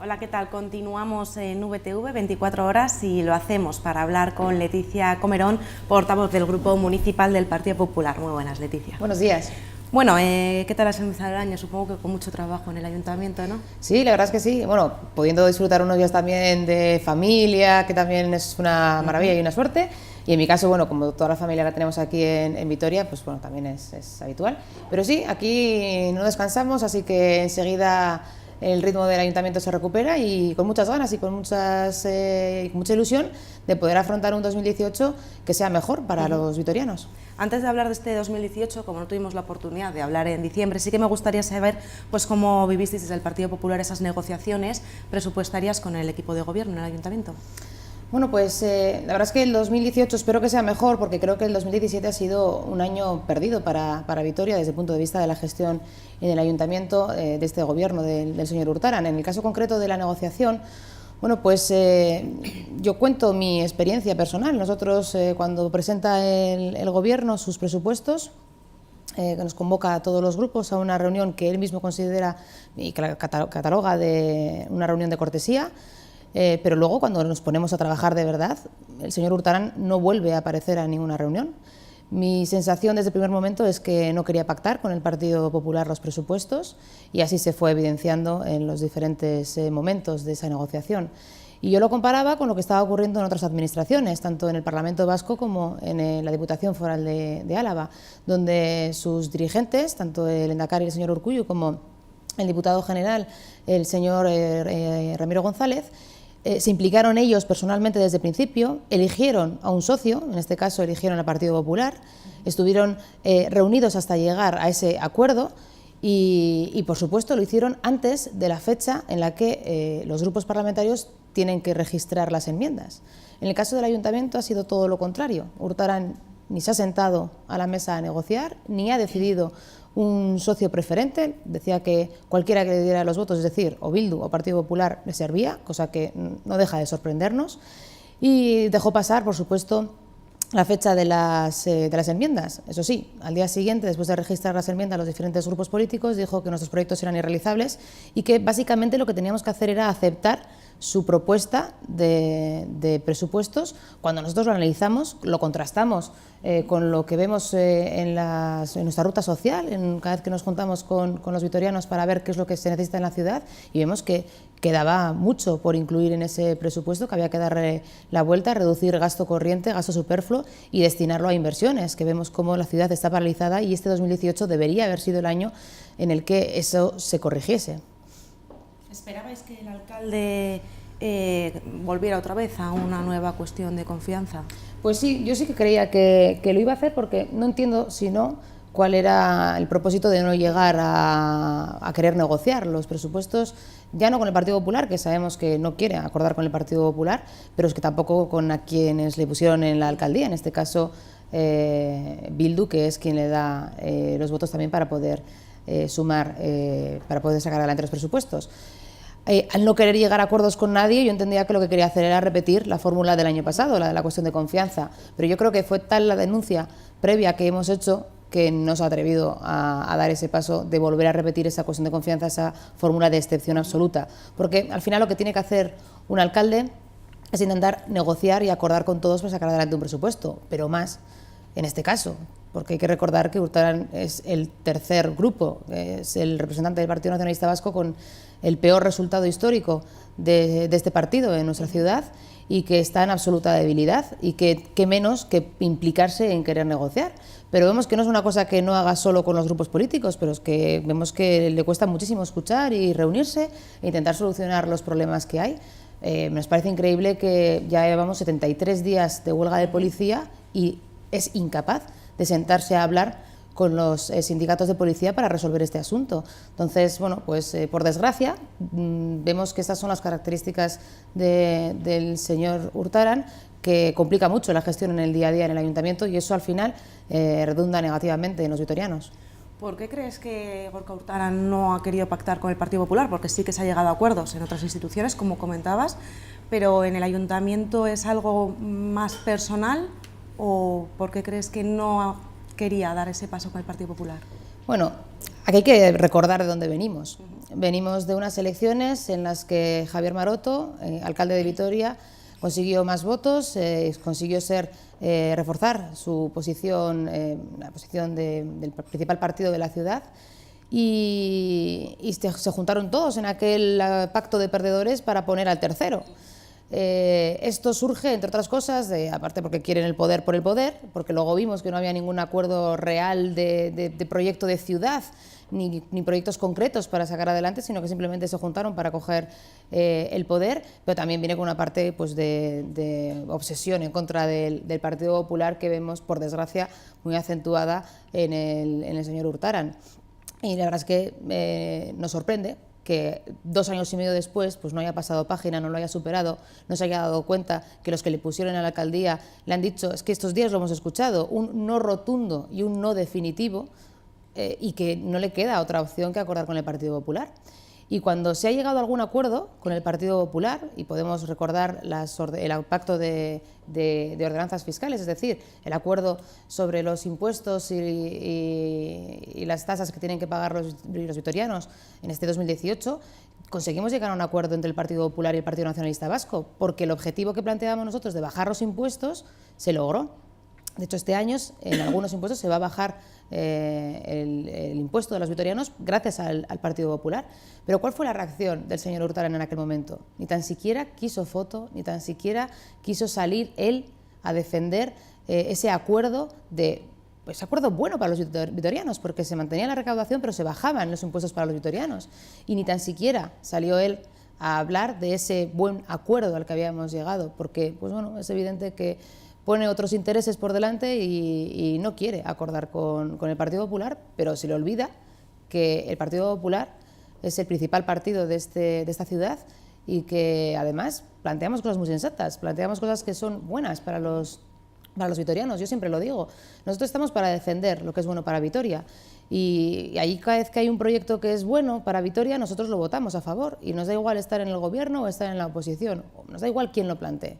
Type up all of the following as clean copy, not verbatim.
Hola, ¿qué tal? Continuamos en VTV 24 horas y lo hacemos para hablar con Leticia Comerón, portavoz del Grupo Municipal del Partido Popular. Muy buenas, Leticia. Buenos días. Bueno, ¿qué tal has empezado el año? Supongo que con mucho trabajo en el ayuntamiento, ¿no? Sí, la verdad es que sí. Bueno, pudiendo disfrutar unos días también de familia, que también es una maravilla y una suerte. Y en mi caso, bueno, como toda la familia la tenemos aquí en Vitoria, pues bueno, también es habitual. Pero sí, aquí no descansamos, así que enseguida el ritmo del ayuntamiento se recupera y con muchas ganas y con mucha ilusión de poder afrontar un 2018 que sea mejor para los vitorianos. Antes de hablar de este 2018, como no tuvimos la oportunidad de hablar en diciembre, sí que me gustaría saber pues cómo vivisteis desde el Partido Popular esas negociaciones presupuestarias con el equipo de gobierno en el ayuntamiento. Bueno, pues la verdad es que el 2018 espero que sea mejor, porque creo que el 2017 ha sido un año perdido para Vitoria desde el punto de vista de la gestión en el ayuntamiento de este gobierno del señor Urtaran. En el caso concreto de la negociación, bueno, pues yo cuento mi experiencia personal. Nosotros, cuando presenta el gobierno sus presupuestos, que nos convoca a todos los grupos a una reunión que él mismo considera y cataloga de una reunión de cortesía, pero luego cuando nos ponemos a trabajar de verdad, el señor Urtaran no vuelve a aparecer a ninguna reunión. Mi sensación desde el primer momento es que no quería pactar con el Partido Popular los presupuestos y así se fue evidenciando en los diferentes momentos de esa negociación. Y yo lo comparaba con lo que estaba ocurriendo en otras administraciones, tanto en el Parlamento Vasco como en la Diputación Foral de Álava, donde sus dirigentes, tanto el Lehendakari, el señor Urkullu, como el diputado general, el señor Ramiro González, se implicaron ellos personalmente desde el principio, eligieron a un socio, en este caso eligieron al Partido Popular, estuvieron reunidos hasta llegar a ese acuerdo y por supuesto lo hicieron antes de la fecha en la que los grupos parlamentarios tienen que registrar las enmiendas. En el caso del ayuntamiento ha sido todo lo contrario. Urtaran ni se ha sentado a la mesa a negociar, ni ha decidido un socio preferente. Decía que cualquiera que le diera los votos, es decir, o Bildu o Partido Popular, le servía, cosa que no deja de sorprendernos, y dejó pasar, por supuesto, la fecha de las enmiendas. Eso sí, al día siguiente, después de registrar las enmiendas a los diferentes grupos políticos, dijo que nuestros proyectos eran irrealizables y que básicamente lo que teníamos que hacer era aceptar su propuesta de presupuestos. Cuando nosotros lo analizamos, lo contrastamos con lo que vemos en nuestra ruta social, cada vez que nos juntamos con los vitorianos para ver qué es lo que se necesita en la ciudad, y vemos que quedaba mucho por incluir en ese presupuesto, que había que darle la vuelta, reducir gasto corriente, gasto superfluo y destinarlo a inversiones, que vemos cómo la ciudad está paralizada y este 2018 debería haber sido el año en el que eso se corrigiese. ¿Esperabais que el alcalde volviera otra vez a una nueva cuestión de confianza? Pues sí, yo sí que creía que lo iba a hacer, porque no entiendo, si no, cuál era el propósito de no llegar a querer negociar los presupuestos, ya no con el Partido Popular, que sabemos que no quiere acordar con el Partido Popular, pero es que tampoco con a quienes le pusieron en la alcaldía, en este caso Bildu, que es quien le da los votos también para poder sumar, para poder sacar adelante los presupuestos. Al no querer llegar a acuerdos con nadie, yo entendía que lo que quería hacer era repetir la fórmula del año pasado, la de la cuestión de confianza, pero yo creo que fue tal la denuncia previa que hemos hecho que no se ha atrevido a dar ese paso de volver a repetir esa cuestión de confianza, esa fórmula de excepción absoluta, porque al final lo que tiene que hacer un alcalde es intentar negociar y acordar con todos para sacar adelante un presupuesto, pero más en este caso, porque hay que recordar que Urtaran es el tercer grupo, es el representante del Partido Nacionalista Vasco con el peor resultado histórico de este partido en nuestra ciudad y que está en absoluta debilidad y que menos que implicarse en querer negociar. Pero vemos que no es una cosa que no haga solo con los grupos políticos, pero es que vemos que le cuesta muchísimo escuchar y reunirse e intentar solucionar los problemas que hay. Nos parece increíble que ya llevamos 73 días de huelga de policía y es incapaz de sentarse a hablar con los sindicatos de policía para resolver este asunto. Entonces, bueno, pues por desgracia, vemos que estas son las características del señor Urtaran, que complica mucho la gestión en el día a día en el ayuntamiento y eso al final redunda negativamente en los vitorianos. ¿Por qué crees que Gorka Urtaran no ha querido pactar con el Partido Popular? Porque sí que se ha llegado a acuerdos en otras instituciones, como comentabas, pero en el ayuntamiento es algo más personal, ¿o por qué crees que no quería dar ese paso con el Partido Popular? Bueno, aquí hay que recordar de dónde venimos. venimos de unas elecciones en las que Javier Maroto, alcalde de Vitoria, consiguió más votos, consiguió reforzar su posición, la posición del principal partido de la ciudad, y se juntaron todos en aquel pacto de perdedores para poner al tercero. Esto surge, entre otras cosas, aparte porque quieren el poder por el poder, porque luego vimos que no había ningún acuerdo real de proyecto de ciudad, ni proyectos concretos para sacar adelante, sino que simplemente se juntaron para coger el poder, pero también viene con una parte pues, de obsesión en contra del Partido Popular que vemos, por desgracia, muy acentuada en el señor Urtaran. Y la verdad es que nos sorprende que 2 años y medio después pues no haya pasado página, no lo haya superado, no se haya dado cuenta que los que le pusieron a la alcaldía le han dicho, es que estos días lo hemos escuchado, un no rotundo y un no definitivo, y que no le queda otra opción que acordar con el Partido Popular. Y cuando se ha llegado a algún acuerdo con el Partido Popular, y podemos recordar el pacto de ordenanzas fiscales, es decir, el acuerdo sobre los impuestos y las tasas que tienen que pagar los vitorianos en este 2018, conseguimos llegar a un acuerdo entre el Partido Popular y el Partido Nacionalista Vasco, porque el objetivo que planteábamos nosotros de bajar los impuestos se logró. De hecho, este año en algunos impuestos se va a bajar el impuesto de los vitorianos gracias al Partido Popular. Pero ¿cuál fue la reacción del señor Urtaran en aquel momento? Ni tan siquiera quiso foto, ni tan siquiera quiso salir él a defender ese acuerdo ese acuerdo bueno para los vitorianos, porque se mantenía la recaudación pero se bajaban los impuestos para los vitorianos. Y ni tan siquiera salió él a hablar de ese buen acuerdo al que habíamos llegado, porque pues bueno, es evidente que pone otros intereses por delante y no quiere acordar con el Partido Popular, pero se le olvida que el Partido Popular es el principal partido de esta ciudad y que además planteamos cosas muy sensatas, planteamos cosas que son buenas para los vitorianos. Yo siempre lo digo, nosotros estamos para defender lo que es bueno para Vitoria, y ahí cada vez que hay un proyecto que es bueno para Vitoria, nosotros lo votamos a favor, y nos da igual estar en el gobierno o estar en la oposición, nos da igual quién lo plantee.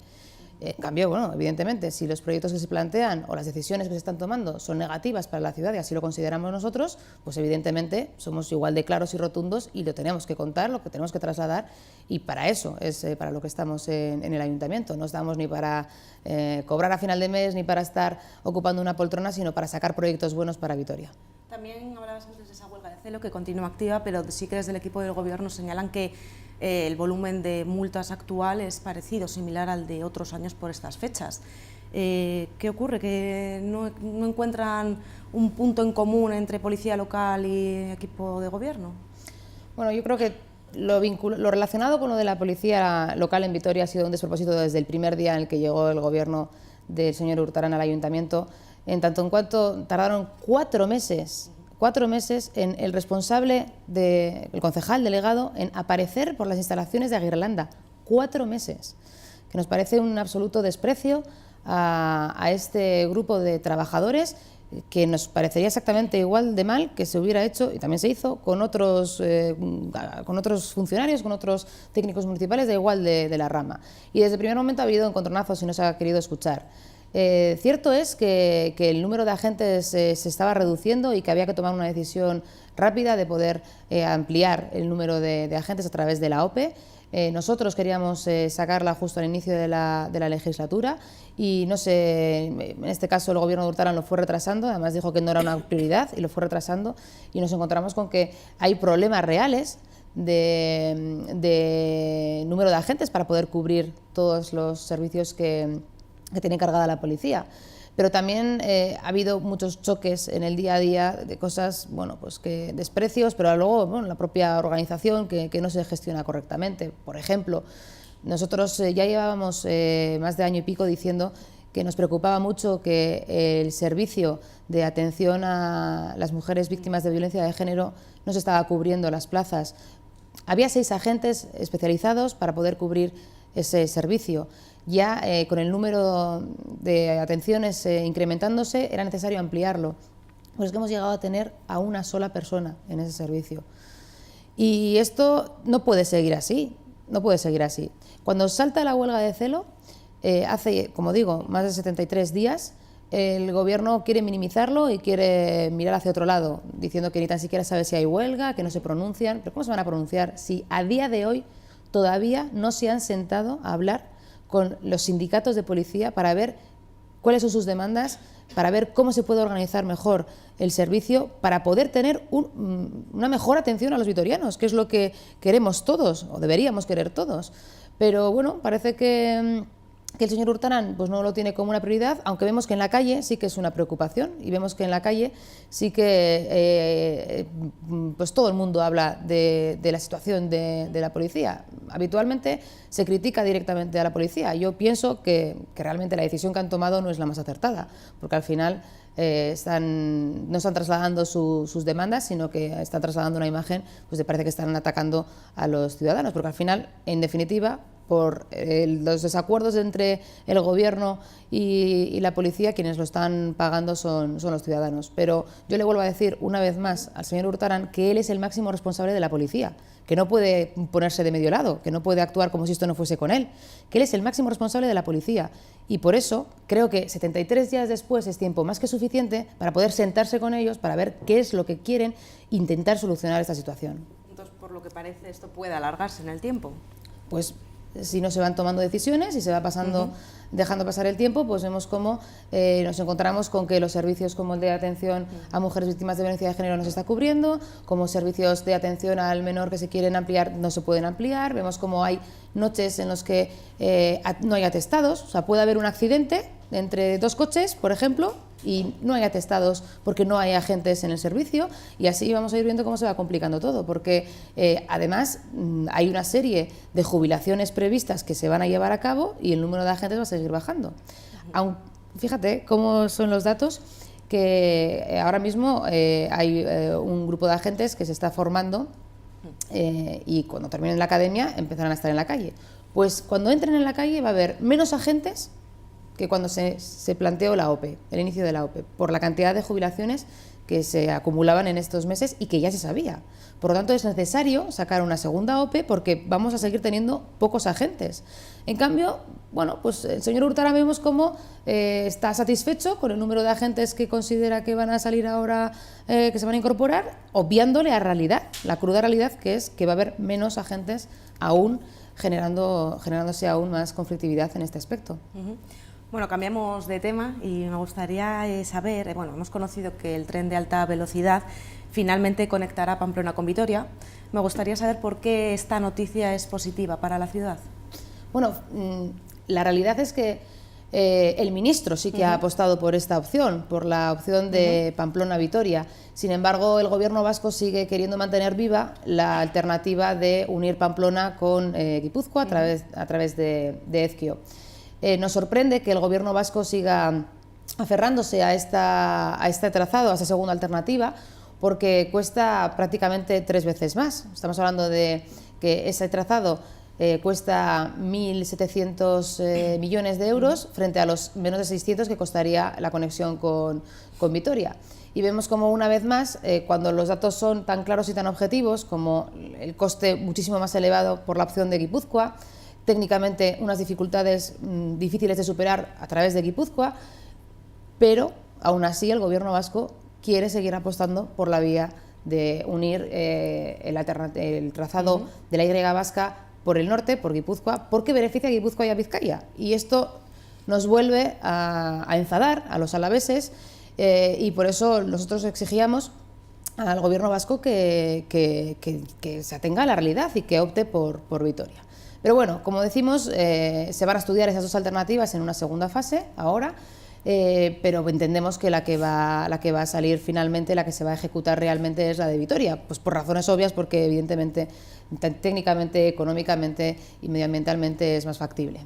En cambio, bueno, evidentemente, si los proyectos que se plantean o las decisiones que se están tomando son negativas para la ciudad y así lo consideramos nosotros, pues evidentemente somos igual de claros y rotundos y lo tenemos que contar, lo que tenemos que trasladar, y para eso es para lo que estamos en el ayuntamiento. No estamos ni para cobrar a final de mes ni para estar ocupando una poltrona, sino para sacar proyectos buenos para Vitoria. También hablabas antes de esa huelga de celo que continúa activa, pero sí que desde el equipo del Gobierno señalan que el volumen de multas actual es parecido, similar al de otros años por estas fechas. ¿Qué ocurre? ¿Que no encuentran un punto en común entre policía local y equipo de Gobierno? Bueno, yo creo que lo relacionado con lo de la policía local en Vitoria ha sido un despropósito desde el primer día en el que llegó el Gobierno del señor Urtaran al ayuntamiento, en tanto en cuanto tardaron 4 meses en el responsable, el concejal delegado, en aparecer por las instalaciones de Aguirrelanda. 4 meses, que nos parece un absoluto desprecio a este grupo de trabajadores, que nos parecería exactamente igual de mal que se hubiera hecho, y también se hizo, con otros funcionarios, con otros técnicos municipales de igual de la rama. Y desde el primer momento ha habido encontronazos y no se ha querido escuchar. Cierto es que el número de agentes se estaba reduciendo y que había que tomar una decisión rápida de poder ampliar el número de agentes a través de la OPE. Nosotros queríamos sacarla justo al inicio de la legislatura y no sé, en este caso el Gobierno de Urtaran lo fue retrasando, además dijo que no era una prioridad y lo fue retrasando, y nos encontramos con que hay problemas reales de número de agentes para poder cubrir todos los servicios que tiene encargada la policía. Pero también ha habido muchos choques en el día a día de cosas, bueno, pues que desprecios, pero luego, bueno, la propia organización que no se gestiona correctamente. Por ejemplo, nosotros ya llevábamos más de año y pico diciendo que nos preocupaba mucho que el servicio de atención a las mujeres víctimas de violencia de género no se estaba cubriendo las plazas. Había 6 agentes especializados para poder cubrir ese servicio. Ya con el número de atenciones incrementándose, era necesario ampliarlo. Pues es que hemos llegado a tener a una sola persona en ese servicio. Y esto no puede seguir así, no puede seguir así. Cuando salta la huelga de celo, hace, como digo, más de 73 días, el gobierno quiere minimizarlo y quiere mirar hacia otro lado, diciendo que ni tan siquiera sabe si hay huelga, que no se pronuncian. ¿Pero cómo se van a pronunciar si a día de hoy todavía no se han sentado a hablar con los sindicatos de policía para ver cuáles son sus demandas, para ver cómo se puede organizar mejor el servicio, para poder tener una mejor atención a los vitorianos, que es lo que queremos todos, o deberíamos querer todos? Pero bueno, parece que el señor Hurtarán pues no lo tiene como una prioridad, aunque vemos que en la calle sí que es una preocupación, y vemos que en la calle sí que pues todo el mundo habla de la situación de la policía. Habitualmente se critica directamente a la policía. Yo pienso que realmente la decisión que han tomado no es la más acertada, porque al final no están trasladando sus demandas, sino que están trasladando una imagen pues de parece que están atacando a los ciudadanos, porque al final, en definitiva, por los desacuerdos entre el gobierno y la policía, quienes lo están pagando son los ciudadanos. Pero yo le vuelvo a decir una vez más al señor Hurtarán que él es el máximo responsable de la policía, que no puede ponerse de medio lado, que no puede actuar como si esto no fuese con él, que él es el máximo responsable de la policía. Y por eso creo que 73 días después es tiempo más que suficiente para poder sentarse con ellos, para ver qué es lo que quieren, intentar solucionar esta situación. Entonces, por lo que parece, esto puede alargarse en el tiempo. Pues si no se van tomando decisiones y se va pasando, dejando pasar el tiempo, pues vemos cómo nos encontramos con que los servicios como el de atención a mujeres víctimas de violencia de género no se está cubriendo, como servicios de atención al menor que se quieren ampliar no se pueden ampliar, vemos cómo hay noches en las que no hay atestados, o sea, puede haber un accidente entre dos coches, por ejemplo, y no hay atestados porque no hay agentes en el servicio, y así vamos a ir viendo cómo se va complicando todo, porque además hay una serie de jubilaciones previstas que se van a llevar a cabo y el número de agentes va a seguir bajando. Fíjate cómo son los datos, que ahora mismo hay un grupo de agentes que se está formando y cuando terminen la academia empezarán a estar en la calle. Pues cuando entren en la calle va a haber menos agentes que cuando se planteó la OPE, el inicio de la OPE, por la cantidad de jubilaciones que se acumulaban en estos meses y que ya se sabía. Por lo tanto, es necesario sacar una segunda OPE porque vamos a seguir teniendo pocos agentes. En cambio, bueno, pues el señor Hurtarán vemos cómo está satisfecho con el número de agentes que considera que van a salir ahora, que se van a incorporar, obviándole a realidad, la cruda realidad, que es que va a haber menos agentes aún, generándose aún más conflictividad en este aspecto. Bueno, cambiamos de tema y me gustaría saber, bueno, hemos conocido que el tren de alta velocidad finalmente conectará Pamplona con Vitoria. Me gustaría saber por qué esta noticia es positiva para la ciudad. Bueno, la realidad es que el ministro sí que ha apostado por esta opción, por la opción de Pamplona-Vitoria. Sin embargo, el gobierno vasco sigue queriendo mantener viva la alternativa de unir Pamplona con Guipúzcoa a través de Ezkio. Nos sorprende que el gobierno vasco siga aferrándose a este trazado, a esta segunda alternativa, porque cuesta prácticamente 3 veces más. Estamos hablando de que ese trazado cuesta 1.700 millones de euros frente a los menos de 600 que costaría la conexión con Vitoria. Y vemos como una vez más, cuando los datos son tan claros y tan objetivos, como el coste muchísimo más elevado por la opción de Guipúzcoa, técnicamente unas dificultades difíciles de superar a través de Guipúzcoa, pero aún así el gobierno vasco quiere seguir apostando por la vía de unir el trazado de la Y vasca por el norte, por Guipúzcoa, porque beneficia a Guipúzcoa y a Vizcaya. Y esto nos vuelve a enfadar a los alaveses y por eso nosotros exigíamos al gobierno vasco que se atenga a la realidad y que opte por Vitoria. Pero bueno, como decimos, se van a estudiar esas dos alternativas en una segunda fase ahora, pero entendemos que la que va a salir finalmente, la que se va a ejecutar realmente es la de Vitoria, pues por razones obvias, porque evidentemente técnicamente, económicamente y medioambientalmente es más factible.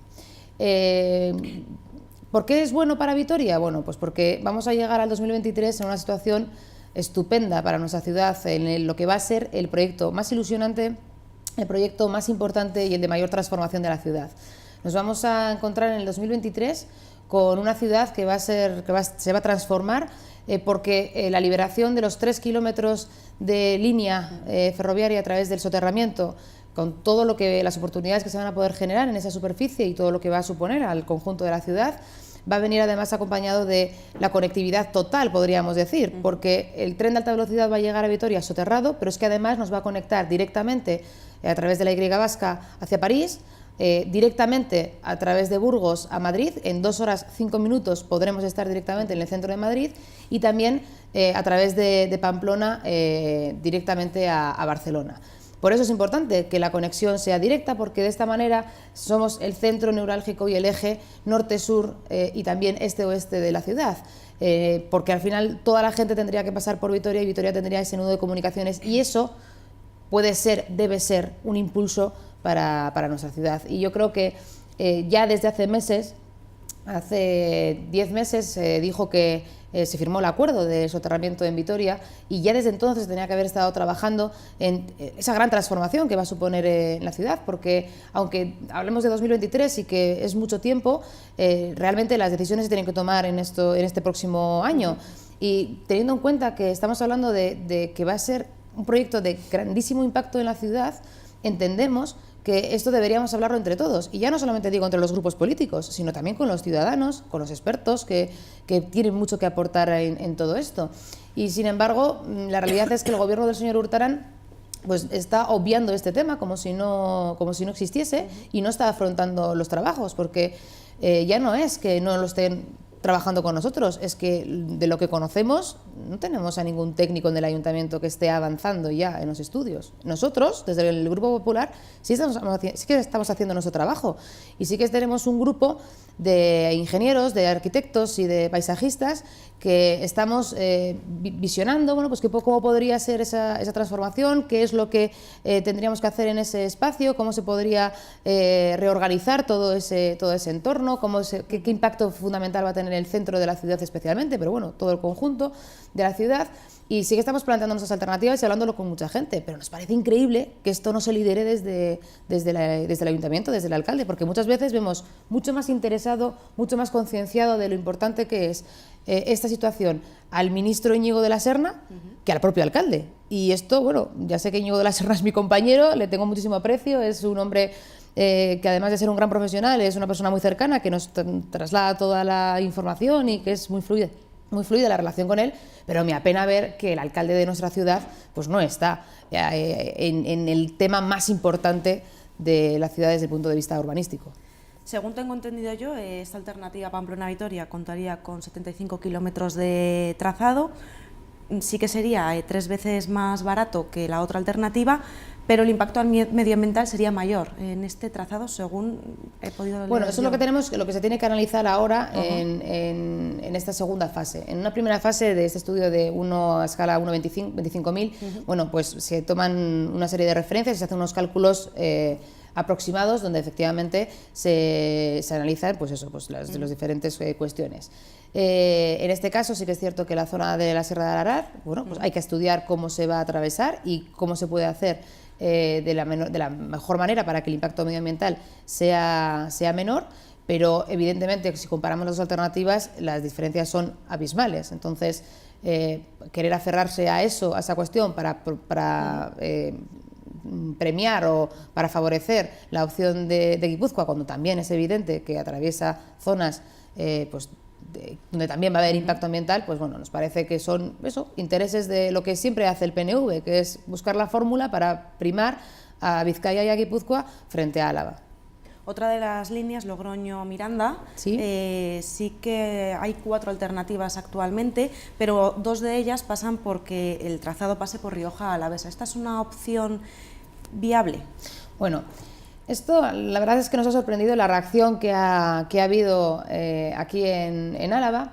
¿Por qué es bueno para Vitoria? Bueno, pues porque vamos a llegar al 2023 en una situación estupenda para nuestra ciudad, en lo que va a ser el proyecto más ilusionante, el proyecto más importante y el de mayor transformación de la ciudad. Nos vamos a encontrar en el 2023 con una ciudad que se va a transformar porque la liberación de los 3 kilómetros de línea ferroviaria a través del soterramiento, con todo lo que las oportunidades que se van a poder generar en esa superficie y todo lo que va a suponer al conjunto de la ciudad, va a venir además acompañado de la conectividad total, podríamos decir, porque el tren de alta velocidad va a llegar a Vitoria soterrado, pero es que además nos va a conectar directamente a través de la Y vasca hacia París, directamente a través de Burgos a Madrid. En 2 horas 5 minutos podremos estar directamente en el centro de Madrid, y también a través de Pamplona directamente a Barcelona. Por eso es importante que la conexión sea directa, porque de esta manera somos el centro neurálgico y el eje norte-sur y también este-oeste de la ciudad. Porque al final toda la gente tendría que pasar por Vitoria, y Vitoria tendría ese nudo de comunicaciones, y eso puede ser, debe ser un impulso para nuestra ciudad. Y yo creo que ya desde hace meses, hace 10 meses, se dijo que se firmó el acuerdo de soterramiento en Vitoria, y ya desde entonces tenía que haber estado trabajando en esa gran transformación que va a suponer en la ciudad, porque aunque hablemos de 2023 y que es mucho tiempo, realmente las decisiones se tienen que tomar en este próximo año. Y teniendo en cuenta que estamos hablando de que va a ser un proyecto de grandísimo impacto en la ciudad, entendemos que esto deberíamos hablarlo entre todos, y ya no solamente digo entre los grupos políticos, sino también con los ciudadanos, con los expertos que tienen mucho que aportar en todo esto. Y sin embargo, la realidad es que el gobierno del señor Urtaran pues está obviando este tema como si no existiese, y no está afrontando los trabajos, porque ya no es que no lo estén trabajando con nosotros, es que de lo que conocemos no tenemos a ningún técnico en el ayuntamiento que esté avanzando ya en los estudios. Nosotros, desde el Grupo Popular, sí que estamos haciendo nuestro trabajo, y sí que tenemos un grupo de ingenieros, de arquitectos y de paisajistas que estamos visionando, bueno, pues cómo podría ser esa transformación, qué es lo que tendríamos que hacer en ese espacio, cómo se podría reorganizar todo ese entorno, qué impacto fundamental va a tener el centro de la ciudad especialmente, pero bueno, todo el conjunto de la ciudad. Y sí que estamos planteando nuestras alternativas y hablándolo con mucha gente, pero nos parece increíble que esto no se lidere desde el ayuntamiento, desde el alcalde, porque muchas veces vemos mucho más interesado, mucho más concienciado de lo importante que es esta situación al ministro Íñigo de la Serna que al propio alcalde. Y esto, bueno, ya sé que Íñigo de la Serna es mi compañero, le tengo muchísimo aprecio, es un hombre que además de ser un gran profesional, es una persona muy cercana, que nos traslada toda la información y que es muy fluida la relación con él, pero me apena ver que el alcalde de nuestra ciudad pues no está en el tema más importante de la ciudad desde el punto de vista urbanístico. Según tengo entendido yo, esta alternativa Pamplona-Vitoria contaría con 75 kilómetros de trazado. Sí que sería 3 veces más barato que la otra alternativa, pero el impacto medioambiental sería mayor en este trazado, según he podido leer. Bueno, eso es lo que se tiene que analizar ahora en esta segunda fase. En una primera fase de este estudio de a escala 1:25.000, bueno, pues se toman una serie de referencias y se hacen unos cálculos aproximados donde efectivamente se analizan las diferentes cuestiones. En este caso sí que es cierto que la zona de la Sierra de Ararat, bueno, pues hay que estudiar cómo se va a atravesar y cómo se puede hacer de la mejor manera para que el impacto medioambiental sea menor, pero evidentemente si comparamos las alternativas las diferencias son abismales. Entonces querer aferrarse a esa cuestión para premiar o para favorecer la opción de Guipúzcoa, cuando también es evidente que atraviesa zonas donde también va a haber impacto ambiental, pues bueno, nos parece que son intereses de lo que siempre hace el PNV, que es buscar la fórmula para primar a Vizcaya y a Guipúzcoa frente a Álava. Otra de las líneas, Logroño-Miranda, ¿sí? Sí que hay 4 alternativas actualmente, pero 2 de ellas pasan porque el trazado pase por Rioja Alavesa. ¿Esta es una opción viable? Bueno, esto la verdad es que nos ha sorprendido la reacción que ha habido aquí en Álava,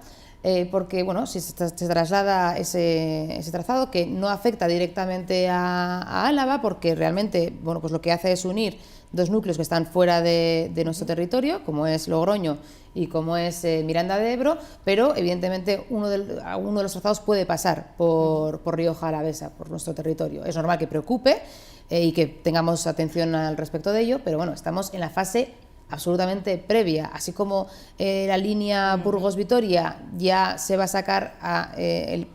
porque bueno, si se traslada ese trazado que no afecta directamente a Álava, porque realmente bueno, pues lo que hace es unir 2 núcleos que están fuera de nuestro territorio, como es Logroño y como es Miranda de Ebro, pero evidentemente uno de los trazados puede pasar por Rioja Alavesa, por nuestro territorio. Es normal que preocupe y que tengamos atención al respecto de ello, pero bueno, estamos en la fase absolutamente previa, así como la línea Burgos-Vitoria ya se va a sacar a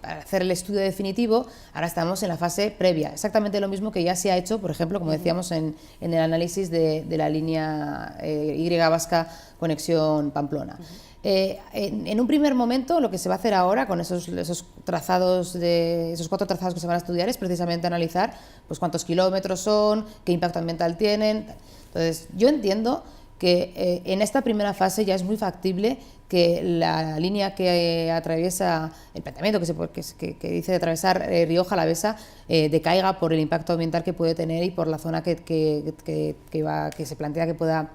hacer el estudio definitivo, ahora estamos en la fase previa, exactamente lo mismo que ya se ha hecho, por ejemplo, como decíamos en el análisis de la línea Y vasca conexión Pamplona. En un primer momento, lo que se va a hacer ahora con esos trazados, esos 4 trazados que se van a estudiar, es precisamente analizar pues cuántos kilómetros son, qué impacto ambiental tienen. Entonces, yo entiendo que en esta primera fase ya es muy factible que la línea que atraviesa, el planteamiento que dice de atravesar Rioja Alavesa decaiga por el impacto ambiental que puede tener y por la zona que se plantea que pueda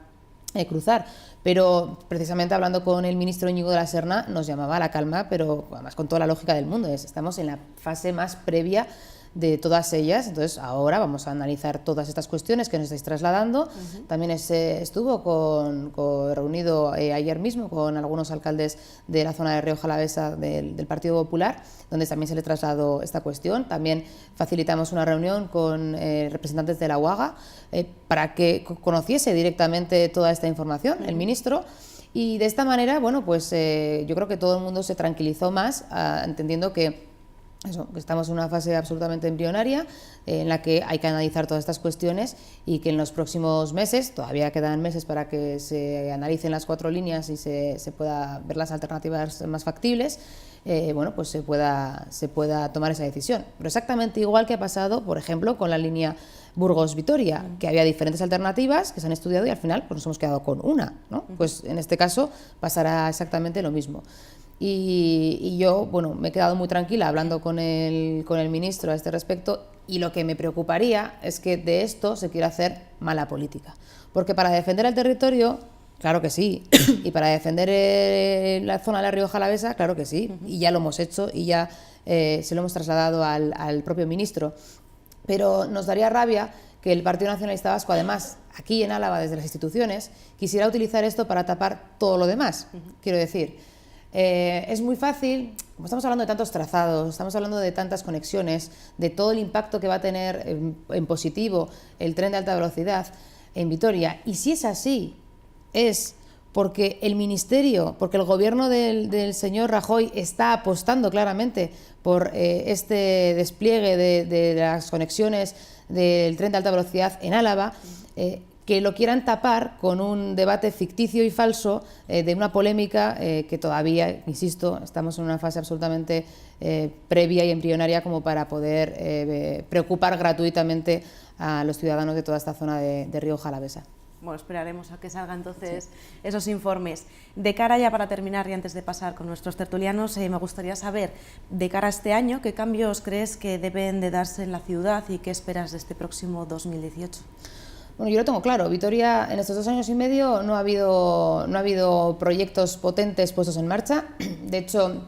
cruzar, pero precisamente hablando con el ministro Íñigo de la Serna nos llamaba a la calma, pero además con toda la lógica del mundo, estamos en la fase más previa de todas ellas, entonces ahora vamos a analizar todas estas cuestiones que nos estáis trasladando. También estuvo reunido ayer mismo con algunos alcaldes de la zona de Rioja Alavesa del Partido Popular, donde también se le trasladó esta cuestión. También facilitamos una reunión con representantes de la UAGA para que conociese directamente toda esta información el ministro. Y de esta manera, bueno, pues yo creo que todo el mundo se tranquilizó más, entendiendo que estamos en una fase absolutamente embrionaria en la que hay que analizar todas estas cuestiones y que en los próximos meses, todavía quedan meses para que se analicen las 4 líneas y se pueda ver las alternativas más factibles, bueno, pues se pueda tomar esa decisión. Pero exactamente igual que ha pasado, por ejemplo, con la línea Burgos-Vitoria, que había diferentes alternativas que se han estudiado y al final pues nos hemos quedado con una, ¿no? Pues en este caso pasará exactamente lo mismo. Y yo, bueno, me he quedado muy tranquila hablando con el ministro a este respecto, y lo que me preocuparía es que de esto se quiera hacer mala política. Porque para defender el territorio, claro que sí, y para defender la zona de la Rioja Alavesa, claro que sí, y ya lo hemos hecho y ya se lo hemos trasladado al propio ministro. Pero nos daría rabia que el Partido Nacionalista Vasco, además, aquí en Álava, desde las instituciones, quisiera utilizar esto para tapar todo lo demás. Quiero decir, es muy fácil, como estamos hablando de tantos trazados, estamos hablando de tantas conexiones, de todo el impacto que va a tener en positivo el tren de alta velocidad en Vitoria, y si es así, es porque el Ministerio, porque el gobierno del señor Rajoy está apostando claramente por este despliegue de las conexiones del tren de alta velocidad en Álava, que lo quieran tapar con un debate ficticio y falso de una polémica que todavía, insisto, estamos en una fase absolutamente previa y embrionaria como para poder preocupar gratuitamente a los ciudadanos de toda esta zona de Rioja Alavesa. Bueno, esperaremos a que salgan entonces esos informes. De cara ya para terminar y antes de pasar con nuestros tertulianos, me gustaría saber, de cara a este año, ¿qué cambios crees que deben de darse en la ciudad y qué esperas de este próximo 2018? Bueno, yo lo tengo claro. Vitoria, en estos 2 años y medio no ha habido proyectos potentes puestos en marcha. De hecho,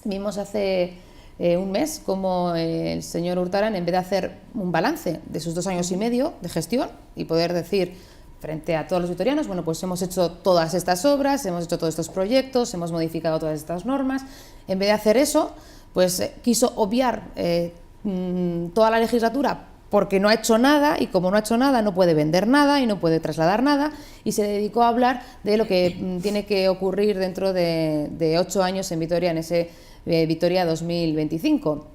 vimos hace un mes como el señor Urtaran, en vez de hacer un balance de sus 2 años y medio de gestión y poder decir frente a todos los vitorianos, bueno, pues hemos hecho todas estas obras, hemos hecho todos estos proyectos, hemos modificado todas estas normas, en vez de hacer eso, pues quiso obviar toda la legislatura porque no ha hecho nada, y como no ha hecho nada no puede vender nada y no puede trasladar nada, y se dedicó a hablar de lo que tiene que ocurrir dentro de 8 años en Vitoria, en ese Vitoria 2025.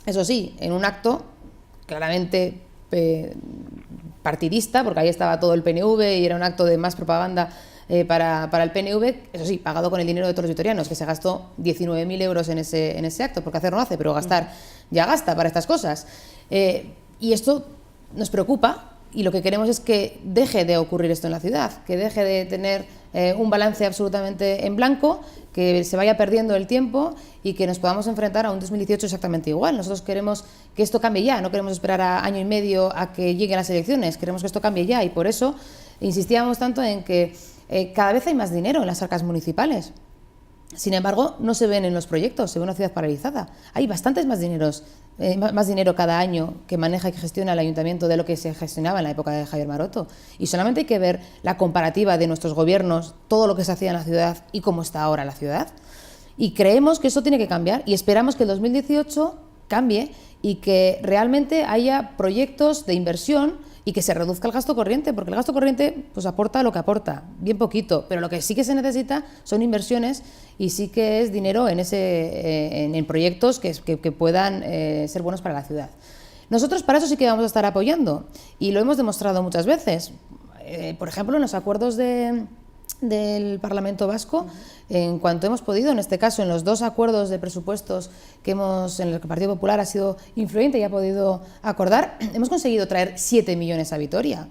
Eso sí, en un acto claramente partidista, porque ahí estaba todo el PNV y era un acto de más propaganda para el PNV, eso sí, pagado con el dinero de todos los vitorianos, que se gastó 19.000 euros en ese acto, porque hacer no hace, pero gastar ya gasta para estas cosas. Y esto nos preocupa, y lo que queremos es que deje de ocurrir esto en la ciudad, que deje de tener un balance absolutamente en blanco, que se vaya perdiendo el tiempo y que nos podamos enfrentar a un 2018 exactamente igual. Nosotros queremos que esto cambie ya, no queremos esperar a año y medio a que lleguen las elecciones, queremos que esto cambie ya, y por eso insistíamos tanto en que cada vez hay más dinero en las arcas municipales. Sin embargo, no se ven en los proyectos, se ve una ciudad paralizada. Hay bastantes más dinero cada año que maneja y que gestiona el ayuntamiento de lo que se gestionaba en la época de Javier Maroto. Y solamente hay que ver la comparativa de nuestros gobiernos, todo lo que se hacía en la ciudad y cómo está ahora la ciudad. Y creemos que eso tiene que cambiar, y esperamos que el 2018 cambie y que realmente haya proyectos de inversión y que se reduzca el gasto corriente, porque el gasto corriente pues aporta lo que aporta, bien poquito, pero lo que sí que se necesita son inversiones y sí que es dinero en proyectos que puedan ser buenos para la ciudad. Nosotros para eso sí que vamos a estar apoyando y lo hemos demostrado muchas veces. Por ejemplo, en los acuerdos del Parlamento Vasco, en cuanto hemos podido, en este caso en los 2 acuerdos de presupuestos en los que el Partido Popular ha sido influyente y ha podido acordar, hemos conseguido traer 7 millones a Vitoria.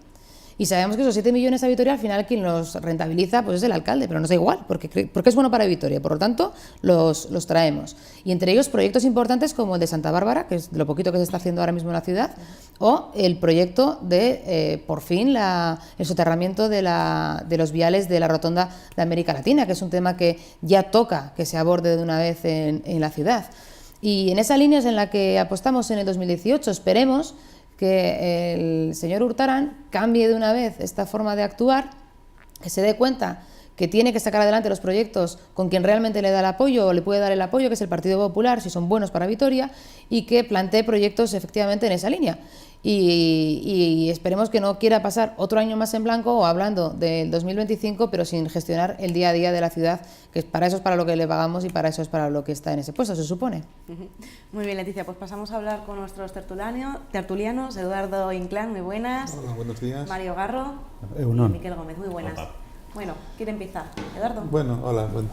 Y sabemos que esos 7 millones a Vitoria, al final quien los rentabiliza pues es el alcalde, pero nos da igual, porque es bueno para Vitoria, por lo tanto los traemos. Y entre ellos proyectos importantes como el de Santa Bárbara, que es lo poquito que se está haciendo ahora mismo en la ciudad, o el proyecto de, por fin, el soterramiento de los viales de la Rotonda de América Latina, que es un tema que ya toca que se aborde de una vez en la ciudad. Y en esa línea es en la que apostamos en el 2018, esperemos que el señor Urtaran cambie de una vez esta forma de actuar, que se dé cuenta que tiene que sacar adelante los proyectos con quien realmente le da el apoyo o le puede dar el apoyo, que es el Partido Popular, si son buenos para Vitoria, y que plantee proyectos efectivamente en esa línea. Y esperemos que no quiera pasar otro año más en blanco o hablando del 2025, pero sin gestionar el día a día de la ciudad, que para eso es para lo que le pagamos y para eso es para lo que está en ese puesto, se supone. Muy bien, Leticia, pues pasamos a hablar con nuestros tertulianos. Eduardo Inclán, muy buenas. Hola, buenos días. Mario Garro y Miquel Gómez, muy buenas. Hola. Bueno, ¿quiere empezar? ¿Eduardo? Bueno, hola. Bueno.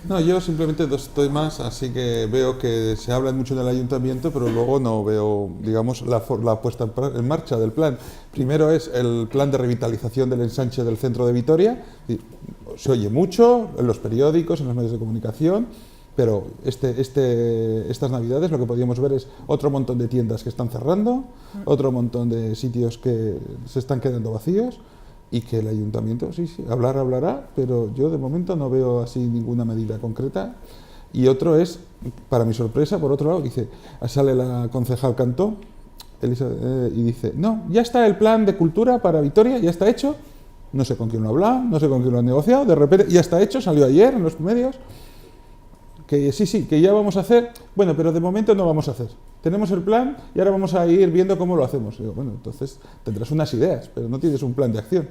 No, yo simplemente estoy más, así que veo que se habla mucho del ayuntamiento, pero luego no veo, digamos, la puesta en marcha del plan. Primero es el plan de revitalización del ensanche del centro de Vitoria. Se oye mucho en los periódicos, en los medios de comunicación, pero estas Navidades lo que podíamos ver es otro montón de tiendas que están cerrando, otro montón de sitios que se están quedando vacíos. Y que el ayuntamiento, sí, hablará, pero yo de momento no veo así ninguna medida concreta. Y otro es, para mi sorpresa, por otro lado, sale la concejal Cantó y dice, no, ya está el plan de cultura para Vitoria, ya está hecho, no sé con quién lo ha hablado, no sé con quién lo han negociado, de repente ya está hecho, salió ayer en los medios, que sí, que ya vamos a hacer, bueno, pero de momento no vamos a hacer. Tenemos el plan y ahora vamos a ir viendo cómo lo hacemos. Y digo, bueno, entonces tendrás unas ideas, pero no tienes un plan de acción.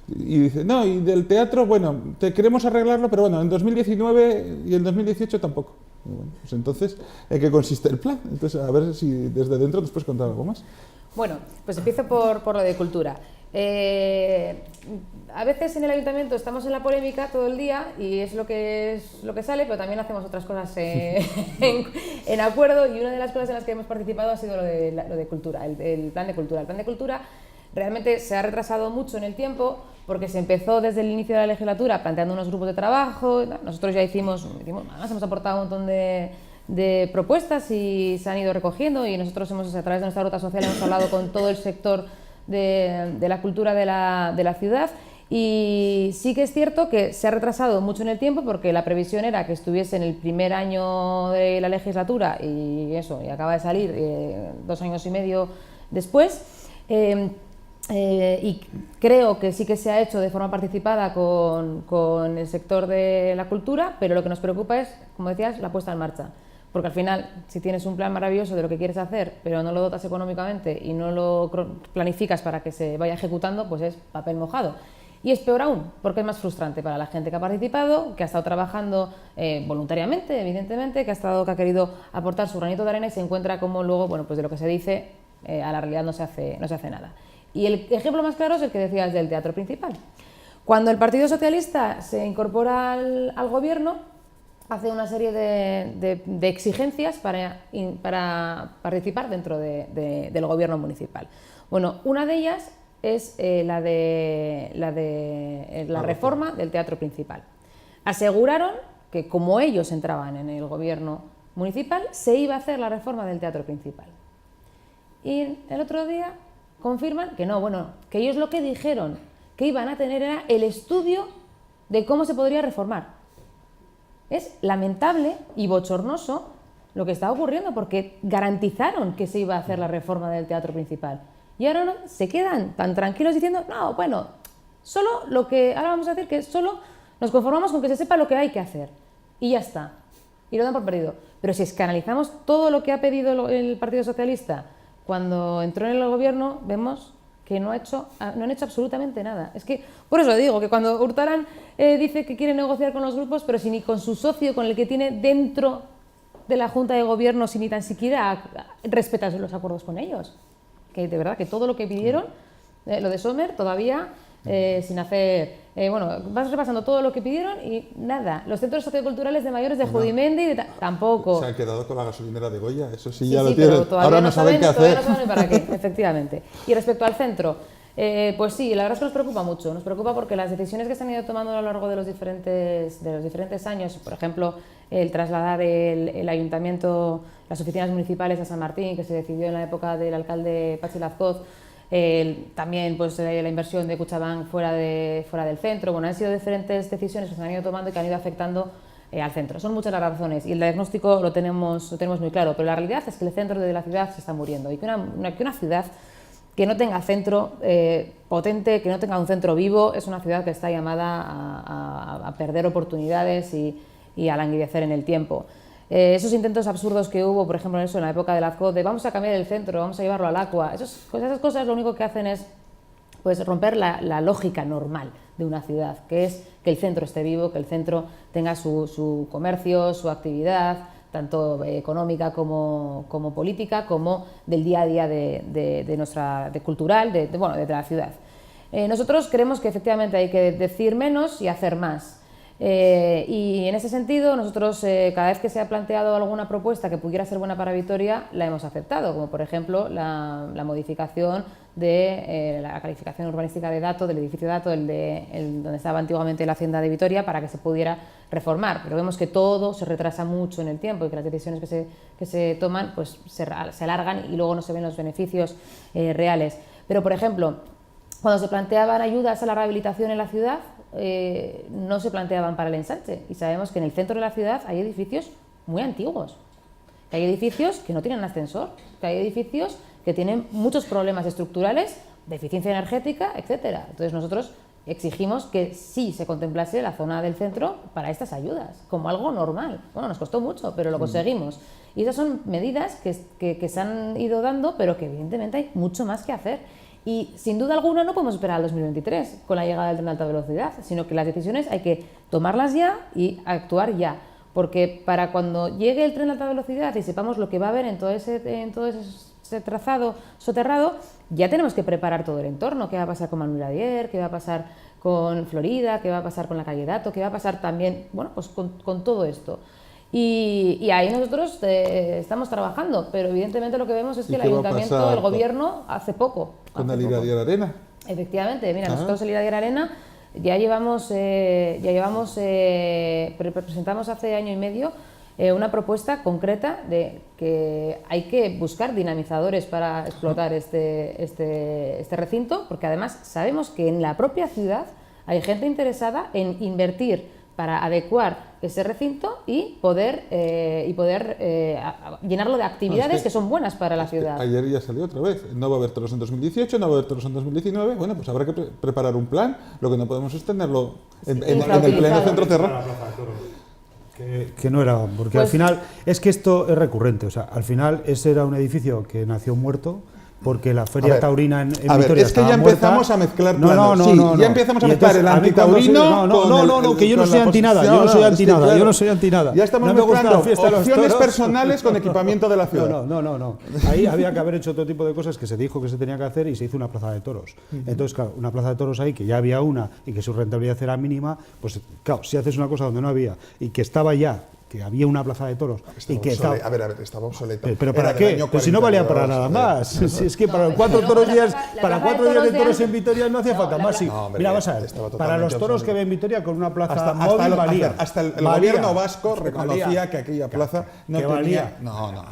Y dice, no, y del teatro, bueno, te queremos arreglarlo, pero bueno, en 2019 y en 2018 tampoco. Y bueno, pues entonces, ¿en qué consiste el plan? Entonces, a ver si desde dentro nos puedes contar algo más. Bueno, pues empiezo por lo de cultura. A veces en el ayuntamiento estamos en la polémica todo el día y es lo que sale, pero también hacemos otras cosas en acuerdo, y una de las cosas en las que hemos participado ha sido lo de cultura, el plan de cultura. El plan de cultura realmente se ha retrasado mucho en el tiempo porque se empezó desde el inicio de la legislatura planteando unos grupos de trabajo. Nosotros ya además hemos aportado un montón de propuestas y se han ido recogiendo, y nosotros a través de nuestra ruta social hemos hablado con todo el sector de la cultura de la ciudad, y sí que es cierto que se ha retrasado mucho en el tiempo porque la previsión era que estuviese en el primer año de la legislatura y acaba de salir 2 años y medio después. Y creo que sí que se ha hecho de forma participada con el sector de la cultura, pero lo que nos preocupa es, como decías, la puesta en marcha. Porque al final, si tienes un plan maravilloso de lo que quieres hacer, pero no lo dotas económicamente y no lo planificas para que se vaya ejecutando, pues es papel mojado. Y es peor aún, porque es más frustrante para la gente que ha participado, que ha estado trabajando voluntariamente, evidentemente, que ha querido aportar su granito de arena, y se encuentra como luego, bueno, pues de lo que se dice, a la realidad no se hace nada. Y el ejemplo más claro es el que decías del Teatro Principal. Cuando el Partido Socialista se incorpora al gobierno, hace una serie de exigencias para participar dentro del gobierno municipal. Bueno, una de ellas es la reforma del Teatro Principal. Aseguraron que como ellos entraban en el gobierno municipal, se iba a hacer la reforma del Teatro Principal. Y el otro día confirman que no, que ellos lo que dijeron que iban a tener era el estudio de cómo se podría reformar. Es lamentable y bochornoso lo que está ocurriendo, porque garantizaron que se iba a hacer la reforma del Teatro Principal. Y ahora no, se quedan tan tranquilos diciendo, no, bueno, ahora vamos a decir que solo nos conformamos con que se sepa lo que hay que hacer. Y ya está. Y lo dan por perdido. Pero si es que analizamos todo lo que ha pedido el Partido Socialista cuando entró en el gobierno, vemos que no han hecho absolutamente nada. Es que, por eso digo, que cuando Hurtaran dice que quiere negociar con los grupos, pero si ni con su socio, con el que tiene dentro de la Junta de Gobierno, si ni tan siquiera respeta los acuerdos con ellos. Que de verdad que todo lo que pidieron, lo de Sommer, todavía sin hacer... bueno, vas repasando todo lo que pidieron y nada. Los centros socioculturales de mayores de Judimendi, tampoco. Se han quedado con la gasolinera de Goya, eso sí, Sí, ya sí, lo tienen. pero Ahora no saben qué hacer. Todavía no saben para qué, efectivamente. Y respecto al centro, pues sí, la verdad es que nos preocupa mucho. Nos preocupa porque las decisiones que se han ido tomando a lo largo de los diferentes años, por ejemplo, el trasladar el ayuntamiento, las oficinas municipales a San Martín, que se decidió en la época del alcalde Patxi Lazcoz, también pues, la inversión de Kutxabank fuera del centro. Bueno, han sido diferentes decisiones que se han ido tomando y que han ido afectando al centro. Son muchas las razones y el diagnóstico lo tenemos muy claro, pero la realidad es que el centro de la ciudad se está muriendo y que una ciudad que no tenga centro potente, que no tenga un centro vivo, es una ciudad que está llamada a perder oportunidades y a languidecer en el tiempo. Esos intentos absurdos que hubo, por ejemplo, en la época de Lazcoz, de vamos a cambiar el centro, vamos a llevarlo al Aqua, esas cosas lo único que hacen es pues, romper la lógica normal de una ciudad, que es que el centro esté vivo, que el centro tenga su comercio, su actividad, tanto económica como política, como del día a día de cultural, de la ciudad. Nosotros creemos que efectivamente hay que decir menos y hacer más. Y en ese sentido nosotros cada vez que se ha planteado alguna propuesta que pudiera ser buena para Vitoria la hemos aceptado, como por ejemplo la modificación de la calificación urbanística de Dato, del edificio Dato, donde estaba antiguamente la hacienda de Vitoria, para que se pudiera reformar, pero vemos que todo se retrasa mucho en el tiempo y que las decisiones que se toman pues se alargan y luego no se ven los beneficios reales. Pero por ejemplo, cuando se planteaban ayudas a la rehabilitación en la ciudad, no se planteaban para el ensanche, y sabemos que en el centro de la ciudad hay edificios muy antiguos, que hay edificios que no tienen ascensor, que hay edificios que tienen muchos problemas estructurales, de eficiencia energética, etcétera. Entonces nosotros exigimos que sí se contemplase la zona del centro para estas ayudas, como algo normal. Bueno, nos costó mucho, pero lo conseguimos. Y esas son medidas que se han ido dando, pero que evidentemente hay mucho más que hacer. Y sin duda alguna no podemos esperar al 2023 con la llegada del tren de alta velocidad, sino que las decisiones hay que tomarlas ya y actuar ya. Porque para cuando llegue el tren de alta velocidad y sepamos lo que va a haber en todo ese trazado soterrado, ya tenemos que preparar todo el entorno. ¿Qué va a pasar con Manuel Adier? ¿Qué va a pasar con Florida? ¿Qué va a pasar con la calle Dato? ¿Qué va a pasar también pues con todo esto? Y ahí nosotros estamos trabajando, pero evidentemente lo que vemos es que el ayuntamiento, el gobierno, hace poco. ¿Con el Iradier Arena? Efectivamente, mira, nosotros el Iradier Arena presentamos hace año y medio una propuesta concreta de que hay que buscar dinamizadores para explotar este recinto, porque además sabemos que en la propia ciudad hay gente interesada en invertir para adecuar ese recinto y poder llenarlo de actividades que son buenas para la ciudad. Ayer ya salió otra vez, no va a haber toros en 2018, no va a haber toros en 2019, bueno, pues habrá que preparar un plan, lo que no podemos es tenerlo en el pleno centro cerrado. Que no era, porque al final, es que esto es recurrente, o sea, al final ese era un edificio que nació muerto, porque la feria taurina en Vitoria es que ya empezamos a mezclar planos. No. Ya empezamos a mezclar el antitaurino. No, que yo no soy anti nada, yo no soy anti nada. Ya estamos mezclando opciones personales con equipamiento de la ciudad. No. Ahí había que haber hecho otro tipo de cosas que se dijo que se tenía que hacer y se hizo una plaza de toros. Entonces, claro, una plaza de toros ahí, que ya había una y que su rentabilidad era mínima, pues claro, si haces una cosa donde no había y que estaba ya, que había una plaza de toros y que estaba... A ver, estaba obsoleto. ¿Pero para qué? Pues si no valía para nada más. Si es que para 4 días de toros en Vitoria no hacía falta más. Mira, vas a ver, para los toros que ven Vitoria con una plaza móvil valía. Hasta el gobierno vasco reconocía que aquella plaza no tenía...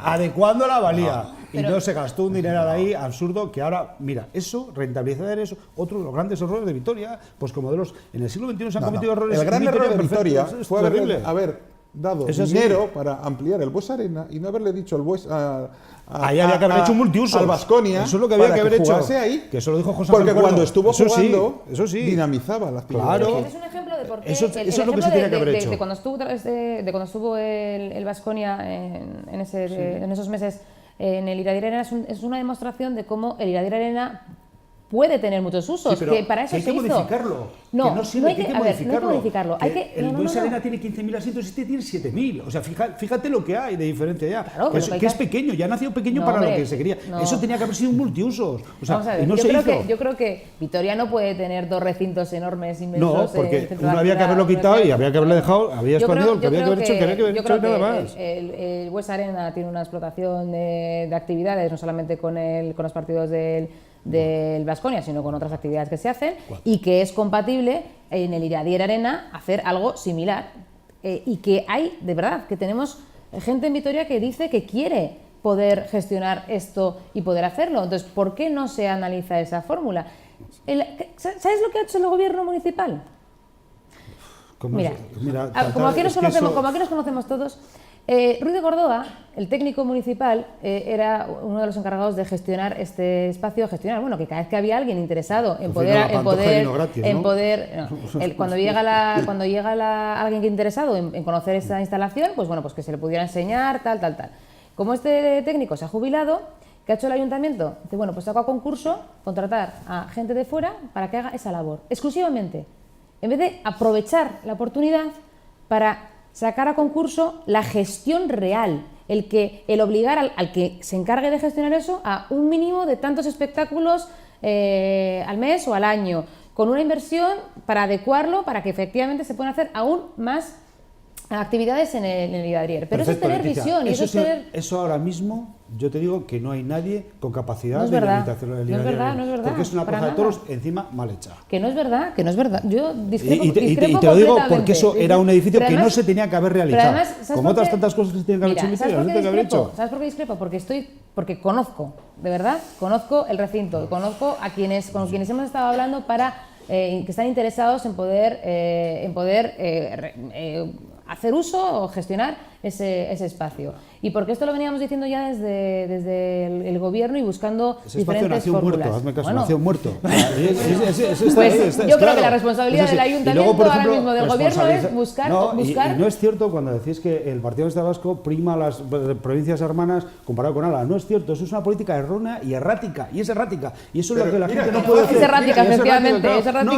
Adecuándola valía. Y no se gastó un dinero ahí absurdo que ahora, mira, eso, rentabilizar eso, otro de los grandes errores de Vitoria, pues como en el siglo XXI se han cometido errores. El gran error de Vitoria fue haber dado dinero para ampliar el Bues Arena y no haberle dicho al Bues ahí había que haber hecho un multiuso al Baskonia. Eso es lo que había que haber hecho ahí, que eso lo dijo José porque Ángel cuando estuvo jugando eso sí dinamizaba la actividad. Claro. Es un ejemplo de por qué eso es lo que se tiene que haber hecho de cuando estuvo el Baskonia en esos meses en el Iradier Arena es una demostración de cómo el Iradier Arena puede tener muchos usos, Sí, pero que para eso hay se que hizo. modificarlo. No, que no sirve, no hay que hay que a ver, modificarlo. no hay que modificarlo. El Bues Arena tiene 15.000 asientos y este tiene 7.000. O sea, fíjate lo que hay de diferencia ya. Claro, que es pequeño, ya nació pequeño No, para hombre, lo que se quería. no. Eso tenía que haber sido un multiusos. O sea, Vamos a ver, y no yo, se creo hizo. yo creo que Vitoria no puede tener 2 recintos enormes, inmensos. No, porque uno había que haberlo quitado y había que haberle dejado, había expandido lo que había que haber hecho, que había que haber hecho nada más. El Bues Arena tiene una explotación de actividades, no solamente con los partidos del Baskonia, sino con otras actividades que se hacen, y que es compatible en el Iradier Arena hacer algo similar. Y que hay, de verdad, que tenemos gente en Vitoria que dice que quiere poder gestionar esto y poder hacerlo. Entonces, ¿por qué no se analiza esa fórmula? ¿Sabes lo que ha hecho el gobierno municipal? Mira, como aquí nos conocemos todos, Ruiz de Gordoa, el técnico municipal, era uno de los encargados de gestionar este espacio, bueno, que cada vez que había alguien interesado en cuando llega alguien interesado en conocer esa instalación, pues bueno, pues que se le pudiera enseñar, tal. Como este técnico se ha jubilado, ¿qué ha hecho el ayuntamiento? Dice, bueno, pues saco a concurso, contratar a gente de fuera para que haga esa labor, exclusivamente, en vez de aprovechar la oportunidad para sacar a concurso la gestión real, el obligar al que se encargue de gestionar eso a un mínimo de tantos espectáculos al mes o al año, con una inversión para adecuarlo, para que efectivamente se puedan hacer aún más actividades en el Iradier. Pero Perfecto, eso es tener Leticia. visión. Eso ahora mismo, yo te digo que no hay nadie con capacidad No es de verdad. limitación del No es Iradier. verdad, no es verdad, Porque es una para plaza de nada. toros encima mal hecha. Que no es verdad. Yo discrepo, Y te discrepo lo digo completamente. porque eso era un edificio Pero que además- no se tenía que haber pero realizado. además, ¿sabes Como por otras qué? tantas cosas que se tienen que haber hecho en Mira, Vitoria, no se tienen que haber hecho. ¿Sabes por qué discrepo? Porque conozco, de verdad, conozco el recinto, conozco a con quienes hemos estado hablando que están interesados en poder hacer uso o gestionar ese espacio. Y porque esto lo veníamos diciendo ya desde el gobierno y buscando Ese espacio diferentes nació fórmulas. muerto, hazme caso, Bueno, nació muerto. Pues yo creo que la responsabilidad del ayuntamiento ahora mismo, del gobierno, es buscar... Y no es cierto cuando decís que el Partido Nacionalista Vasco prima las provincias hermanas comparado con Álava. No es cierto, eso es una política errónea y errática. Y es errática. Y eso es lo que la gente no puede hacer. Es errática, efectivamente. Es errática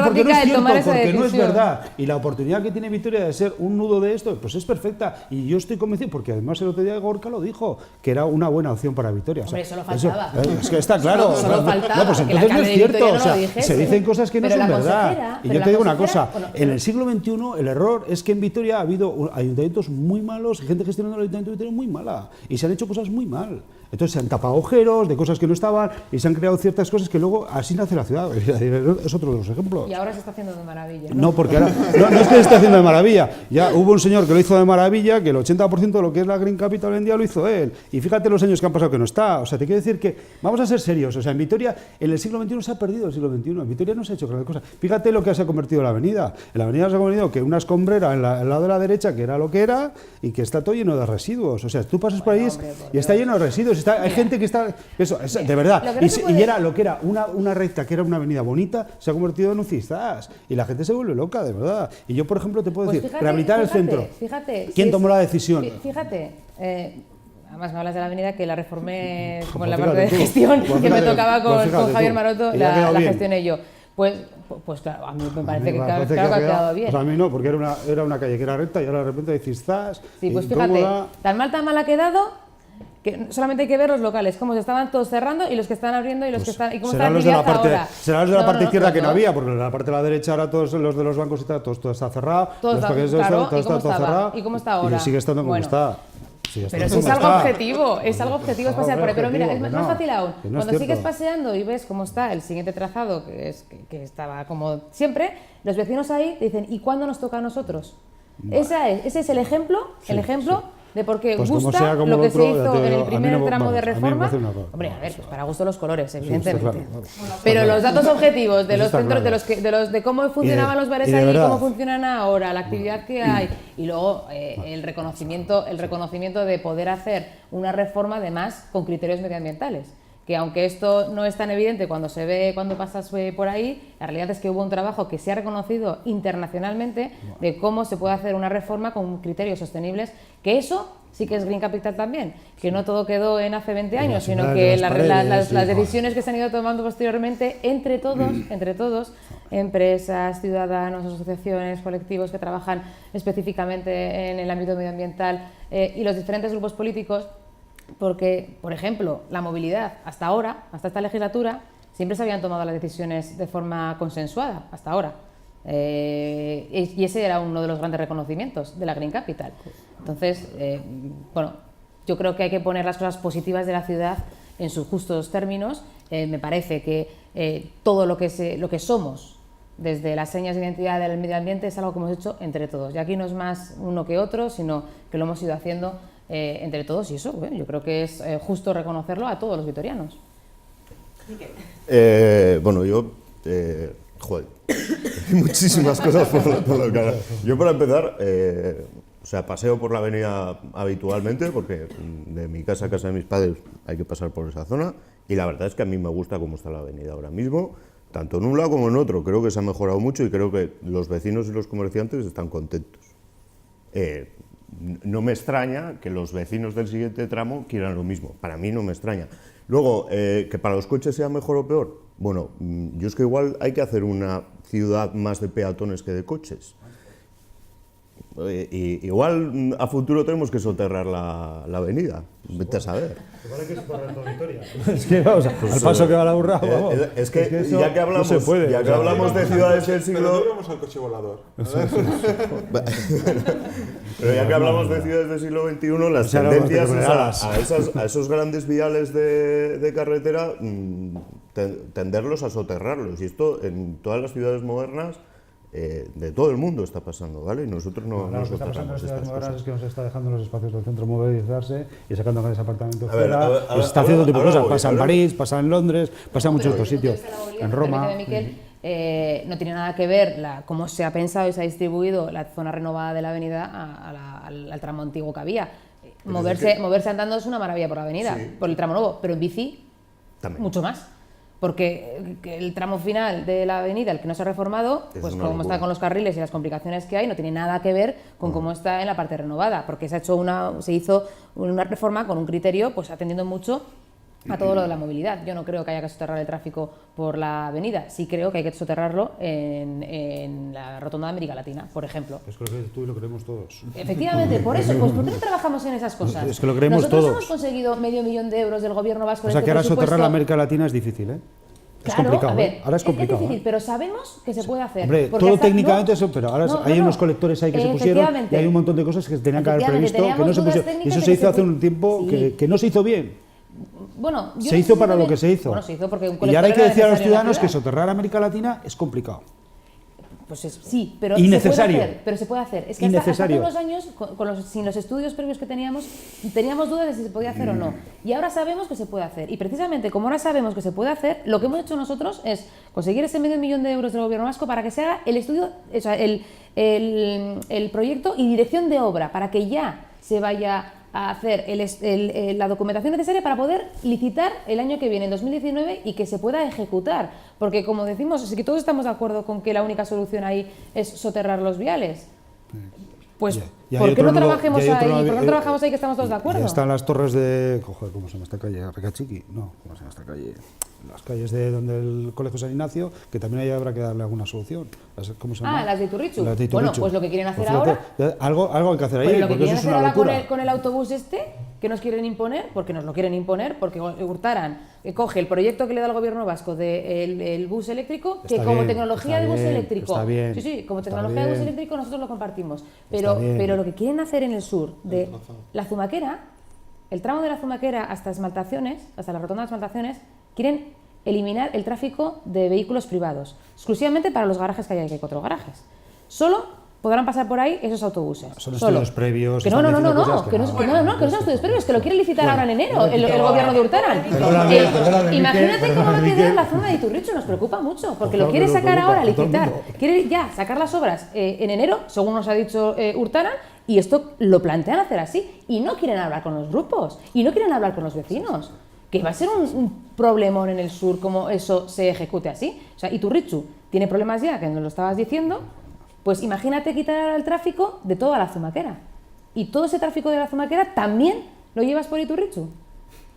porque no es el cierto, tomar esa porque no es decisión. verdad. Y la oportunidad que tiene Vitoria de ser un nudo de esto, pues es perfecta. Y yo estoy convencido, porque además el otro día Gorka lo dijo, que era una buena opción para Vitoria. Hombre, solo faltaba. Es que está claro. Solo faltaba, No, pues que la entonces no alcalde es de cierto. Vitoria no O sea, lo dijese. se dicen cosas que no Pero son la verdad. consejera- Y pero yo la te digo una consejera- cosa, bueno, en el siglo XXI el error es que en Vitoria ha habido ayuntamientos muy malos, gente gestionando el ayuntamiento de Vitoria muy mala, y se han hecho cosas muy mal. Entonces se han tapado agujeros de cosas que no estaban y se han creado ciertas cosas que luego así nace la ciudad. Es otro de los ejemplos. Y ahora se está haciendo de maravilla. No, porque ahora no es que se esté haciendo de maravilla. Ya hubo un señor que lo hizo de maravilla, que el 80% de lo que es la Green Capital hoy en día lo hizo él. Y fíjate los años que han pasado que no está. O sea, te quiero decir que vamos a ser serios. O sea, en Vitoria, en el siglo XXI se ha perdido el siglo XXI. En Vitoria no se ha hecho grandes cosas. Fíjate lo que se ha convertido la avenida. En la avenida se ha convertido que una escombrera al lado de la derecha, que era lo que era, y que está todo lleno de residuos. O sea, tú pasas por ahí y está lleno de residuos. Hay gente que está... Eso, de verdad. Y era lo que era una recta, que era una avenida bonita, se ha convertido en un cistás. Y la gente se vuelve loca, de verdad. Y yo, por ejemplo, te puedo decir, rehabilitar el centro. ¿Quién tomó la decisión? Fíjate, además me hablas de la avenida que la reformé como en la Pues parte de fíjate tú, gestión, pues que me fíjate, tocaba pues con fíjate Javier tú. Maroto, Y ha quedado la bien. gestioné yo. Pues claro, a mí me parece que Me claro parece que ha quedado bien. Pues a mí no, porque era una calle que era recta y ahora de repente hay cistás. Sí, pues fíjate, incómoda. tan mal ha quedado que solamente hay que ver los locales, cómo se estaban todos cerrando y los que están abriendo y los que están... y cómo está Serán la los de la actividad parte, ahora. serán los de la parte izquierda que no todos. había, porque en la parte de la derecha ahora todos los de los bancos y tal, todo está cerrado. Todo los está- paquetes claro, todo ¿y está cómo todo estaba? cerrado. ¿Y cómo está ahora? Y sigue estando como Bueno. está. Sigue Pero estando si es como algo está. objetivo, es algo objetivo, es pasear por ahí. Pero mira, es objetivo, más que fácil aún. que no es Cuando sigues cierto. paseando y ves cómo está el siguiente trazado, que estaba como siempre, los vecinos ahí te dicen, ¿y cuándo nos toca a nosotros? Ese es el ejemplo, de por qué Pues como gusta sea, como lo lo que otro, se ya hizo te en digo, el a mí primer no- tramo de vamos, a mí me reforma. parece un horror. Hombre, a ver, pues para gusto los colores, evidentemente. claro. Pero los datos objetivos de Eso los está centros, claro. de cómo funcionaban los bares y de ahí, verdad. cómo funcionan ahora, la actividad que hay, y luego el reconocimiento de poder hacer una reforma además con criterios medioambientales. que aunque esto no es tan evidente cuando se ve, cuando pasas por ahí, la realidad es que hubo un trabajo que se ha reconocido internacionalmente de cómo se puede hacer una reforma con criterios sostenibles, que eso sí que es Green Capital también, que no todo quedó en hace 20 años, sino que las decisiones que se han ido tomando posteriormente entre todos, empresas, ciudadanos, asociaciones, colectivos que trabajan específicamente en el ámbito medioambiental y los diferentes grupos políticos, porque, por ejemplo, la movilidad hasta ahora, hasta esta legislatura, siempre se habían tomado las decisiones de forma consensuada, hasta ahora. Y ese era uno de los grandes reconocimientos de la Green Capital. Entonces, bueno, yo creo que hay que poner las cosas positivas de la ciudad en sus justos términos. Me parece que todo lo que somos, desde las señas de identidad del medio ambiente, es algo que hemos hecho entre todos. Y aquí no es más uno que otro, sino que lo hemos ido haciendo entre todos, y eso, bueno, yo creo que es justo reconocerlo a todos los vitorianos. Bueno, yo... joder, hay muchísimas cosas por lo que hablar. Yo, para empezar, o sea, paseo por la avenida habitualmente, porque de mi casa a casa de mis padres hay que pasar por esa zona, y la verdad es que a mí me gusta cómo está la avenida ahora mismo, tanto en un lado como en otro. Creo que se ha mejorado mucho y creo que los vecinos y los comerciantes están contentos. No me extraña que los vecinos del siguiente tramo quieran lo mismo. Para mí no me extraña. Luego, que para los coches sea mejor o peor. Bueno, yo es que igual hay que hacer una ciudad más de peatones que de coches. Igual a futuro tenemos que soterrar la avenida. Vete a saber. Igual hay que soterrar toda Vitoria. Es que vamos, al paso que va la burra, vamos. Es que ya que hablamos, no se puede, ya que hablamos de ciudades del siglo... Pero vamos al coche volador. Pero ya que hablamos de ciudades del siglo XXI, las tendencias a esos grandes viales de carretera, tenderlos a soterrarlos. Y esto en todas las ciudades modernas de todo el mundo está pasando, ¿vale? Y nosotros no nos soterramos estas cosas. Es que nos está dejando los espacios del centro movilizarse y sacando grandes apartamentos fuera. Se está haciendo tipo de cosas. Pasa en París, pasa en Londres, pasa en muchos otros sitios. En Roma. No tiene nada que ver cómo se ha pensado y se ha distribuido la zona renovada de la avenida al tramo antiguo que había. Moverse andando es una maravilla por la avenida, sí, por el tramo nuevo, pero en bici también. Mucho más. Porque el tramo final de la avenida, el que no se ha reformado, pues como está con los carriles y las complicaciones que hay, no tiene nada que ver con cómo está en la parte renovada, porque se hizo una reforma con un criterio pues atendiendo mucho a todo lo de la movilidad. Yo no creo que haya que soterrar el tráfico por la avenida, sí creo que hay que soterrarlo en la rotonda de América Latina, por ejemplo. Es que lo crees tú y lo creemos todos. Efectivamente, por eso, pues ¿por qué no trabajamos en esas cosas? Es que lo creemos Nosotros todos. Hemos conseguido €500.000 del gobierno vasco. O sea que ahora soterrar la América Latina es difícil, ¿eh? Es complicado, a ver, ahora es complicado. Es difícil, pero sabemos que se puede hacer. Hombre, todo técnicamente eso, pero ahora hay unos colectores ahí que se pusieron y hay un montón de cosas que se tenían que haber previsto, que no se pusieron. Y eso se hizo hace un tiempo que no se hizo bien. Bueno, se hizo para lo que se hizo. Bueno, se hizo porque y ahora hay que decir a los ciudadanos que soterrar América Latina es complicado. Pues sí, pero innecesario. Se puede hacer. Es que hasta hace unos años, sin los estudios previos que teníamos dudas de si se podía hacer o no. Y ahora sabemos que se puede hacer. Y precisamente como ahora sabemos que se puede hacer, lo que hemos hecho nosotros es conseguir ese €500.000 del gobierno vasco para que se haga el estudio, o sea, el proyecto y dirección de obra, para que ya se vaya a hacer la documentación necesaria para poder licitar el año que viene, en 2019, y que se pueda ejecutar. Porque, como decimos, es que todos estamos de acuerdo con que la única solución ahí es soterrar los viales. Pues, ¿por qué no trabajemos ahí que estamos todos de acuerdo? Ya están las torres de... Joder, ¿cómo se llama esta calle? ¿Recachiqui? No, ¿cómo se llama esta calle? Las calles de donde el Colegio San Ignacio, que también ahí habrá que darle alguna solución. ¿Cómo se llama? Las de Iturrichu. Bueno, pues lo que quieren hacer ahora... Algo hay que hacer ahí, porque eso es una locura. Lo que quieren hacer ahora con el autobús que nos quieren imponer, porque nos lo quieren imponer, porque Hurtaran coge el proyecto que le da el gobierno vasco del bus eléctrico, que como tecnología de bus eléctrico... Está bien, sí, como tecnología de bus eléctrico nosotros lo compartimos. Pero lo que quieren hacer en el sur, de la Zumaquera, el tramo de la Zumaquera hasta Esmaltaciones, hasta la rotonda de Esmaltaciones, quieren eliminar el tráfico de vehículos privados, exclusivamente para los garajes que hay 4 garajes. Solo podrán pasar por ahí esos autobuses. Son estudios previos. Que no son estudios previos, que lo quieren licitar ahora en enero el gobierno de Hurtaran. Imagínate cómo va a quedar la zona de Iturrichu, nos preocupa mucho, porque lo quiere sacar ahora, licitar, quiere ya sacar las obras en enero, según nos ha dicho Hurtaran, y esto lo plantean hacer así, y no quieren hablar con los grupos, y no quieren hablar con los vecinos. que va a ser un problemón en el sur como eso se ejecute así. O sea, Iturritxu tiene problemas ya, que nos lo estabas diciendo, pues imagínate quitar el tráfico de toda la Zumaquera. Y todo ese tráfico de la Zumaquera también lo llevas por Iturritxu.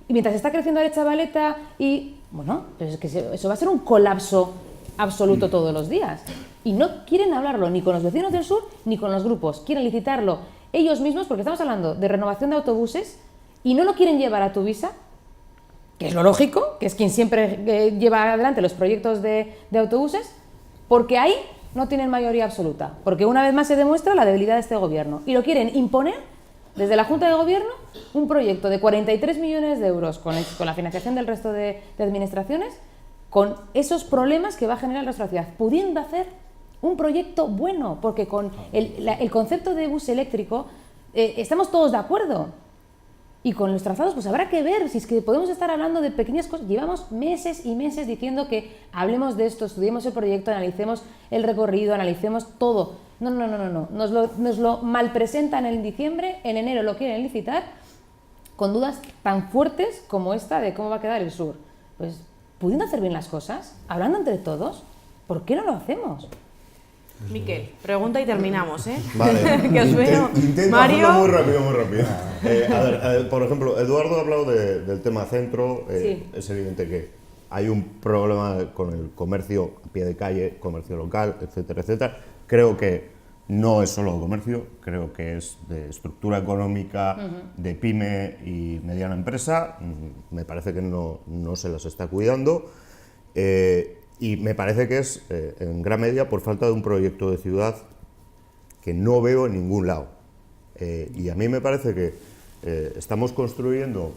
Y mientras está creciendo Aretxabaleta y... Bueno, pues es que eso va a ser un colapso absoluto todos los días. Y no quieren hablarlo ni con los vecinos del sur ni con los grupos. Quieren licitarlo ellos mismos, porque estamos hablando de renovación de autobuses y no lo quieren llevar a Tuvisa, que es lo lógico, que es quien siempre lleva adelante los proyectos de autobuses, porque ahí no tienen mayoría absoluta. Porque una vez más se demuestra la debilidad de este gobierno. Y lo quieren imponer desde la Junta de Gobierno, un proyecto de 43 millones de euros con la financiación del resto de administraciones, con esos problemas que va a generar el resto de la ciudad, pudiendo hacer un proyecto bueno, porque con el concepto de bus eléctrico estamos todos de acuerdo. Y con los trazados, pues habrá que ver si es que podemos estar hablando de pequeñas cosas. Llevamos meses y meses diciendo que hablemos de esto, estudiemos el proyecto, analicemos el recorrido, analicemos todo. No. Nos lo malpresentan en diciembre, en enero lo quieren licitar, con dudas tan fuertes como esta de cómo va a quedar el sur. Pues, pudiendo hacer bien las cosas, hablando entre todos, ¿por qué no lo hacemos? Miquel, pregunta y terminamos, ¿eh? Vale. Que os veo. Intento Mario. hacerlo muy rápido. A ver, por ejemplo, Eduardo ha hablado del tema centro. Sí. Es evidente que hay un problema con el comercio a pie de calle, comercio local, etcétera, etcétera. Creo que no es solo comercio, creo que es de estructura económica, de pyme y mediana empresa. Me parece que no se las está cuidando. Y me parece que es, en gran medida, por falta de un proyecto de ciudad que no veo en ningún lado. Y a mí me parece que estamos construyendo,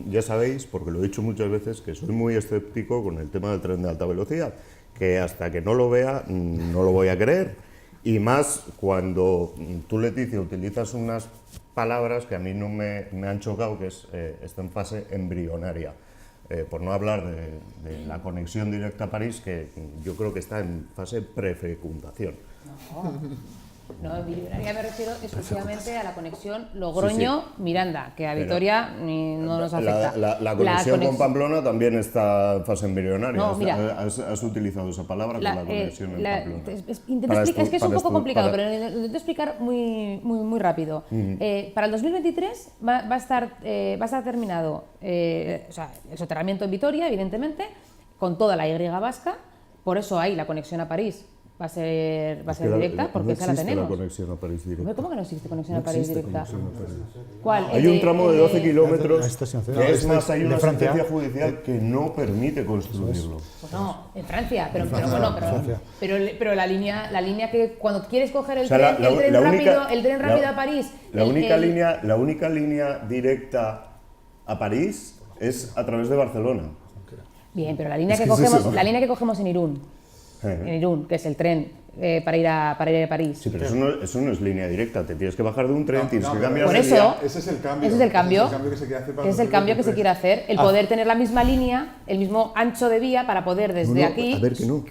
ya sabéis, porque lo he dicho muchas veces, que soy muy escéptico con el tema del tren de alta velocidad, que hasta que no lo vea no lo voy a creer. Y más cuando tú, Leticia, utilizas unas palabras que a mí no me han chocado, que es está en fase embrionaria. Por no hablar de la conexión directa a París, que yo creo que está en fase prefecundación. No, embrionaria me refiero exclusivamente a la conexión Logroño-Miranda, que a Vitoria no nos afecta. La conexión con Pamplona también está en fase embrionaria. No, mira, has utilizado esa palabra con la conexión en Pamplona. Es que es un poco complicado, pero lo intento explicar muy rápido. Para el 2023 va a estar terminado o sea, el soterramiento en Vitoria, evidentemente, con toda la Y vasca. Por eso hay la conexión a París. Va a ser directa, porque esa la tenemos. No existe la conexión a París directa. ¿Cómo que no existe conexión a París directa? ¿Cuál? Hay un tramo de 12 kilómetros, que es más, hay una Francia. sentencia judicial que no permite construirlo. Pues no, en Francia, pero la línea que cuando quieres coger el O sea, tren rápido a París... La única línea directa a París es a través de Barcelona. Bien, pero la línea Es que que es cogemos, eso. la línea que cogemos en Irún, que es el tren para ir a París. Sí, pero eso no es línea directa, te tienes que bajar de un tren, tienes que cambiar Por de eso, vía. Ese es el cambio. ese es el cambio. que se quiere hacer para Ese es el cambio que se 2023. quiere hacer, el poder tener la misma línea, el mismo ancho de vía para poder desde aquí... A ver, que no.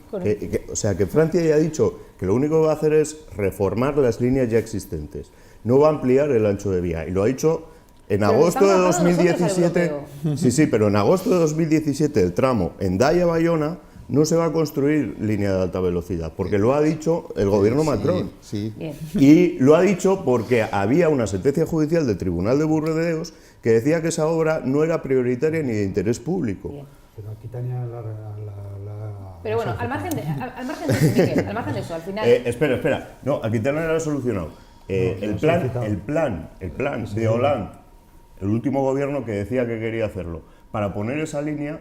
O sea, que Francia ya ha dicho que lo único que va a hacer es reformar las líneas ya existentes. No va a ampliar el ancho de vía. Y lo ha dicho en Pero agosto de estamos hablando nosotros al 2017. europeo. Sí, pero en agosto de 2017 el tramo Hendaya-Bayona no se va a construir línea de alta velocidad, porque lo ha dicho el gobierno Macron. Sí. Bien. Y lo ha dicho porque había una sentencia judicial del Tribunal de Burdeos que decía que esa obra no era prioritaria ni de interés público. Bien. Pero aquí tenía Pero bueno, al margen de eso, Miguel, al margen de eso, al final... Espera. No, Aquitania lo ha solucionado. El plan de Hollande, el último gobierno que decía que quería hacerlo, para poner esa línea,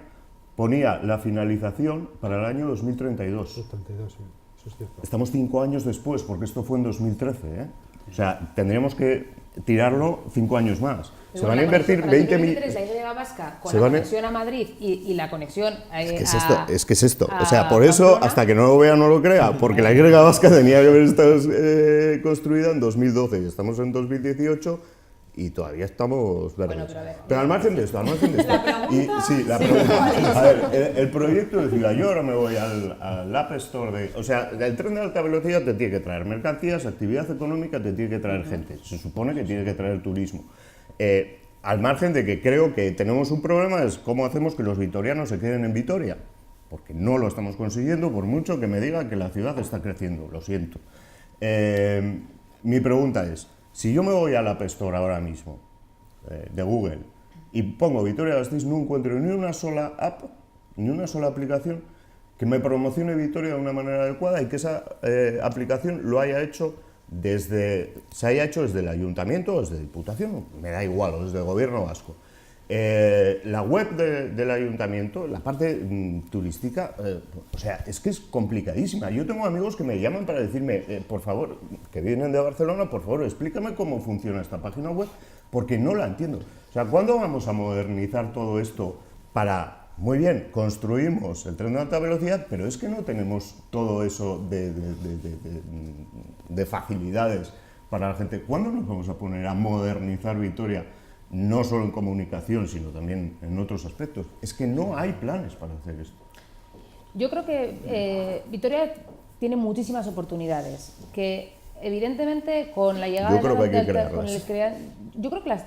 ponía la finalización para el año 2032. 32, sí, eso es cierto. Estamos 5 años después, porque esto fue en 2013, ¿eh? O sea, tendríamos que tirarlo 5 años más. Se van a invertir 20 millones. La Y vasca con Se la van a- conexión a Madrid y la conexión Es que es esto. O sea, a por eso, Pamplona. hasta que no lo vea, no lo crea. Porque la Y vasca tenía que haber estado construida en 2012 y estamos en 2018 y todavía estamos verdes. Bueno, pero a ver. Pero al margen de esto, La pregunta- Sí, la pregunta. A ver, el proyecto de ciudad, yo ahora me voy al App Store de... O sea, el tren de alta velocidad te tiene que traer mercancías, actividad económica, te tiene que traer gente. Se supone que tiene que traer turismo. al margen de que creo que tenemos un problema, es cómo hacemos que los vitorianos se queden en Vitoria, porque no lo estamos consiguiendo, por mucho que me diga que la ciudad está creciendo, lo siento. Mi pregunta es, si yo me voy a la App Store ahora mismo, de Google, y pongo Vitoria-Gasteiz, no encuentro ni una sola app, ni una sola aplicación que me promocione Vitoria de una manera adecuada y que esa aplicación lo haya hecho se haya hecho desde el ayuntamiento o desde Diputación, me da igual, o desde el gobierno vasco. La web del ayuntamiento, la parte turística, o sea, es que es complicadísima. Yo tengo amigos que me llaman para decirme, por favor, que vienen de Barcelona, por favor, explícame cómo funciona esta página web, porque no la entiendo. O sea, ¿cuándo vamos a modernizar todo esto para, muy bien, construimos el tren de alta velocidad, pero es que no tenemos todo eso de facilidades para la gente? ¿Cuándo nos vamos a poner a modernizar Vitoria? No solo en comunicación, sino también en otros aspectos. Es que no hay planes para hacer esto. Yo creo que Vitoria tiene muchísimas oportunidades, que evidentemente con la llegada yo creo que hay que crearlas.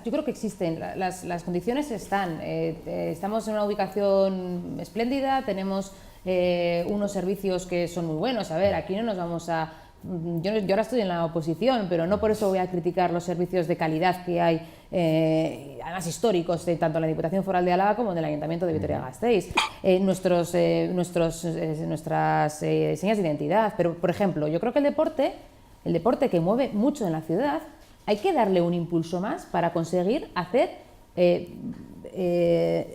Yo creo que existen, las condiciones están. Estamos en una ubicación espléndida, tenemos unos servicios que son muy buenos. A ver, aquí no nos vamos a... Yo ahora estoy en la oposición, pero no por eso voy a criticar los servicios de calidad que hay, además históricos, tanto en la Diputación Foral de Álava como en el Ayuntamiento de Vitoria-Gasteiz. Nuestras señas de identidad, pero por ejemplo, yo creo que el deporte que mueve mucho en la ciudad, hay que darle un impulso más para conseguir hacer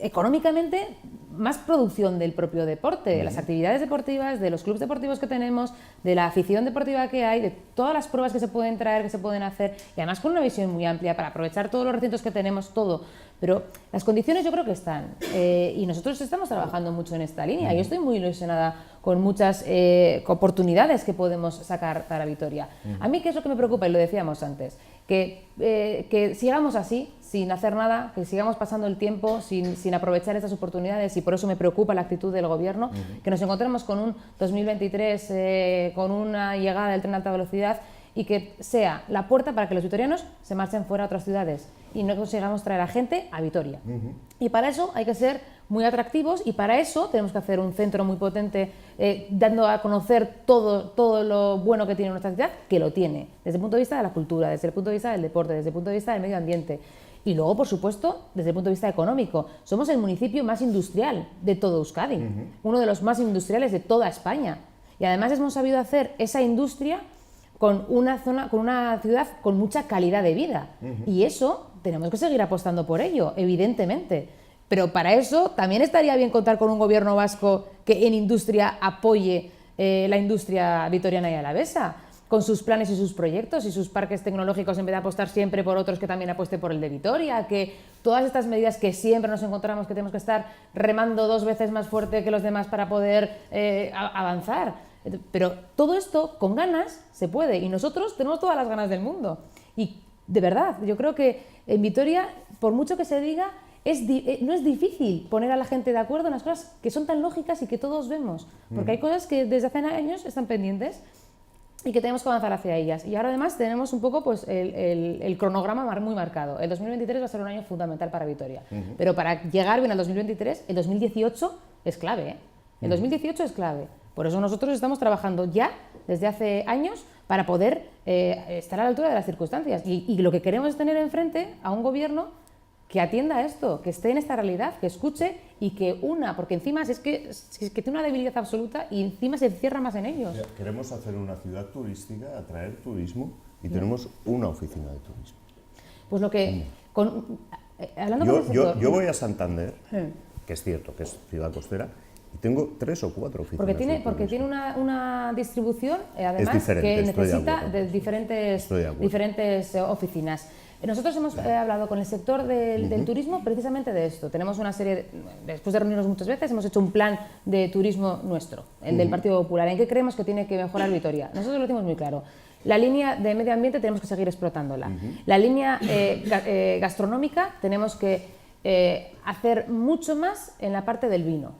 económicamente más producción del propio deporte, de las actividades deportivas, de los clubes deportivos que tenemos, de la afición deportiva que hay, de todas las pruebas que se pueden traer, que se pueden hacer, y además con una visión muy amplia para aprovechar todos los recintos que tenemos, todo. Pero las condiciones yo creo que están, y nosotros estamos trabajando mucho en esta línea. Yo estoy muy ilusionada con muchas oportunidades que podemos sacar para Vitoria. A mí, ¿qué es lo que me preocupa? Y lo decíamos antes, que sigamos así, sin hacer nada, que sigamos pasando el tiempo sin aprovechar estas oportunidades, y por eso me preocupa la actitud del Gobierno, que nos encontremos con un 2023 con una llegada del tren de alta velocidad y que sea la puerta para que los vitorianos se marchen fuera a otras ciudades y no consigamos traer a gente a Vitoria. Y para eso hay que ser muy atractivos, y para eso tenemos que hacer un centro muy potente, dando a conocer todo lo bueno que tiene nuestra ciudad, que lo tiene, desde el punto de vista de la cultura, desde el punto de vista del deporte, desde el punto de vista del medio ambiente. Y luego, por supuesto, desde el punto de vista económico. Somos el municipio más industrial de todo Euskadi, uno de los más industriales de toda España. Y además hemos sabido hacer esa industria con una ciudad con mucha calidad de vida. Y eso tenemos que seguir apostando por ello, evidentemente. Pero para eso también estaría bien contar con un gobierno vasco que en industria apoye la industria vitoriana y alavesa, con sus planes y sus proyectos y sus parques tecnológicos, en vez de apostar siempre por otros, que también apueste por el de Vitoria, que todas estas medidas que siempre nos encontramos que tenemos que estar remando 2 veces más fuerte que los demás para poder avanzar. Pero todo esto con ganas se puede, y nosotros tenemos todas las ganas del mundo. Y de verdad, yo creo que en Vitoria, por mucho que se diga, no es difícil poner a la gente de acuerdo en las cosas que son tan lógicas y que todos vemos, porque hay cosas que desde hace años están pendientes y que tenemos que avanzar hacia ellas. Y ahora además tenemos un poco pues, el cronograma muy marcado. El 2023 va a ser un año fundamental para Vitoria, pero para llegar bien al 2023, el 2018 es clave, ¿eh? El 2018 es clave. Por eso nosotros estamos trabajando ya desde hace años para poder estar a la altura de las circunstancias. Y lo que queremos es tener enfrente a un gobierno que atienda a esto, que esté en esta realidad, que escuche y que porque encima es que tiene una debilidad absoluta y encima se cierra más en ellos. Queremos hacer una ciudad turística, atraer turismo, y tenemos una oficina de turismo. Pues lo que... hablando con el sector, yo voy a Santander, que es cierto que es ciudad costera, y tengo 3 o 4 oficinas. Porque tiene una distribución, además, que necesita de diferentes oficinas. Nosotros hemos hablado con el sector del turismo precisamente de esto. Tenemos una serie, después de reunirnos muchas veces, hemos hecho un plan de turismo nuestro, el del Partido Popular. ¿En qué creemos que tiene que mejorar Vitoria? Nosotros lo tenemos muy claro. La línea de medio ambiente tenemos que seguir explotándola. La línea gastronómica tenemos que hacer mucho más en la parte del vino.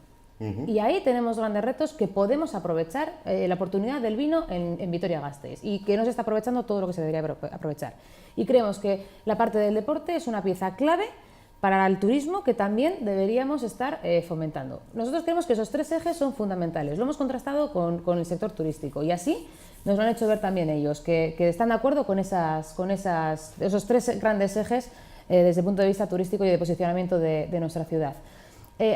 Y ahí tenemos grandes retos que podemos aprovechar la oportunidad del vino en Vitoria-Gasteiz, y que no se está aprovechando todo lo que se debería aprovechar. Y creemos que la parte del deporte es una pieza clave para el turismo que también deberíamos estar fomentando. Nosotros creemos que esos 3 ejes son fundamentales. Lo hemos contrastado con el sector turístico y así nos lo han hecho ver también ellos, que están de acuerdo con esos 3 grandes ejes desde el punto de vista turístico y de posicionamiento de nuestra ciudad.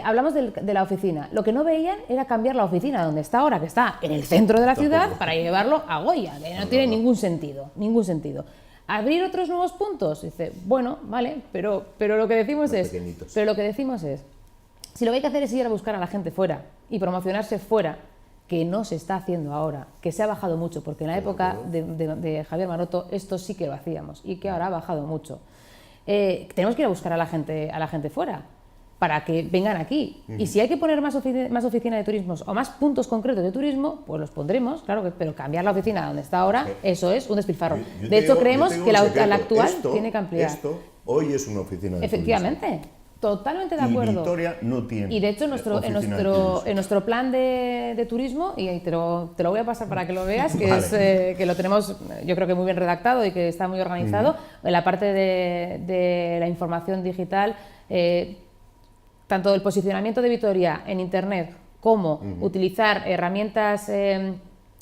Hablamos de la oficina. Lo que no veían era cambiar la oficina donde está ahora, que está en el centro de la ciudad, para llevarlo a Goya, que no tiene ningún sentido, ningún sentido. ¿Abrir otros nuevos puntos? Dice, bueno, vale, pero lo que decimos es, si lo que hay que hacer es ir a buscar a la gente fuera y promocionarse fuera, que no se está haciendo ahora, que se ha bajado mucho, porque en la época de Javier Maroto esto sí que lo hacíamos y que ahora ha bajado mucho. Tenemos que ir a buscar a la gente fuera, para que vengan aquí. Y si hay que poner más oficina de turismo o más puntos concretos de turismo, pues los pondremos, claro, pero cambiar la oficina donde está ahora, eso es un despilfarro. De hecho, creemos que la actual tiene que ampliar. Esto hoy es una oficina de Efectivamente, turismo. Totalmente de acuerdo. Y Vitoria no tiene. Y de hecho, en nuestro plan de turismo, y te lo voy a pasar para que lo veas, que, vale. Que lo tenemos, yo creo que muy bien redactado y que está muy organizado, en la parte de la información digital, tanto el posicionamiento de Vitoria en Internet como utilizar herramientas,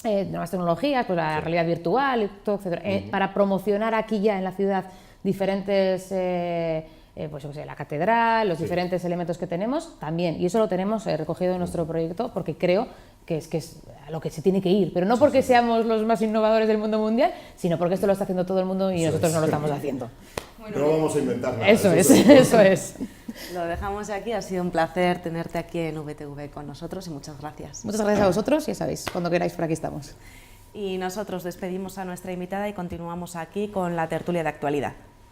nuevas tecnologías, pues la realidad virtual, todo, etcétera, para promocionar aquí ya en la ciudad diferentes, pues yo qué sé, la catedral, los diferentes elementos que tenemos, también. Y eso lo tenemos recogido en nuestro proyecto porque creo que es a lo que se tiene que ir, pero no porque seamos los más innovadores del mundo mundial, sino porque esto lo está haciendo todo el mundo y nosotros no lo estamos haciendo. Bueno, no vamos a inventar nada. Eso es. Lo dejamos aquí, ha sido un placer tenerte aquí en VTV con nosotros y muchas gracias. Muchas gracias a vosotros, ya sabéis, cuando queráis por aquí estamos. Y nosotros despedimos a nuestra invitada y continuamos aquí con la tertulia de actualidad.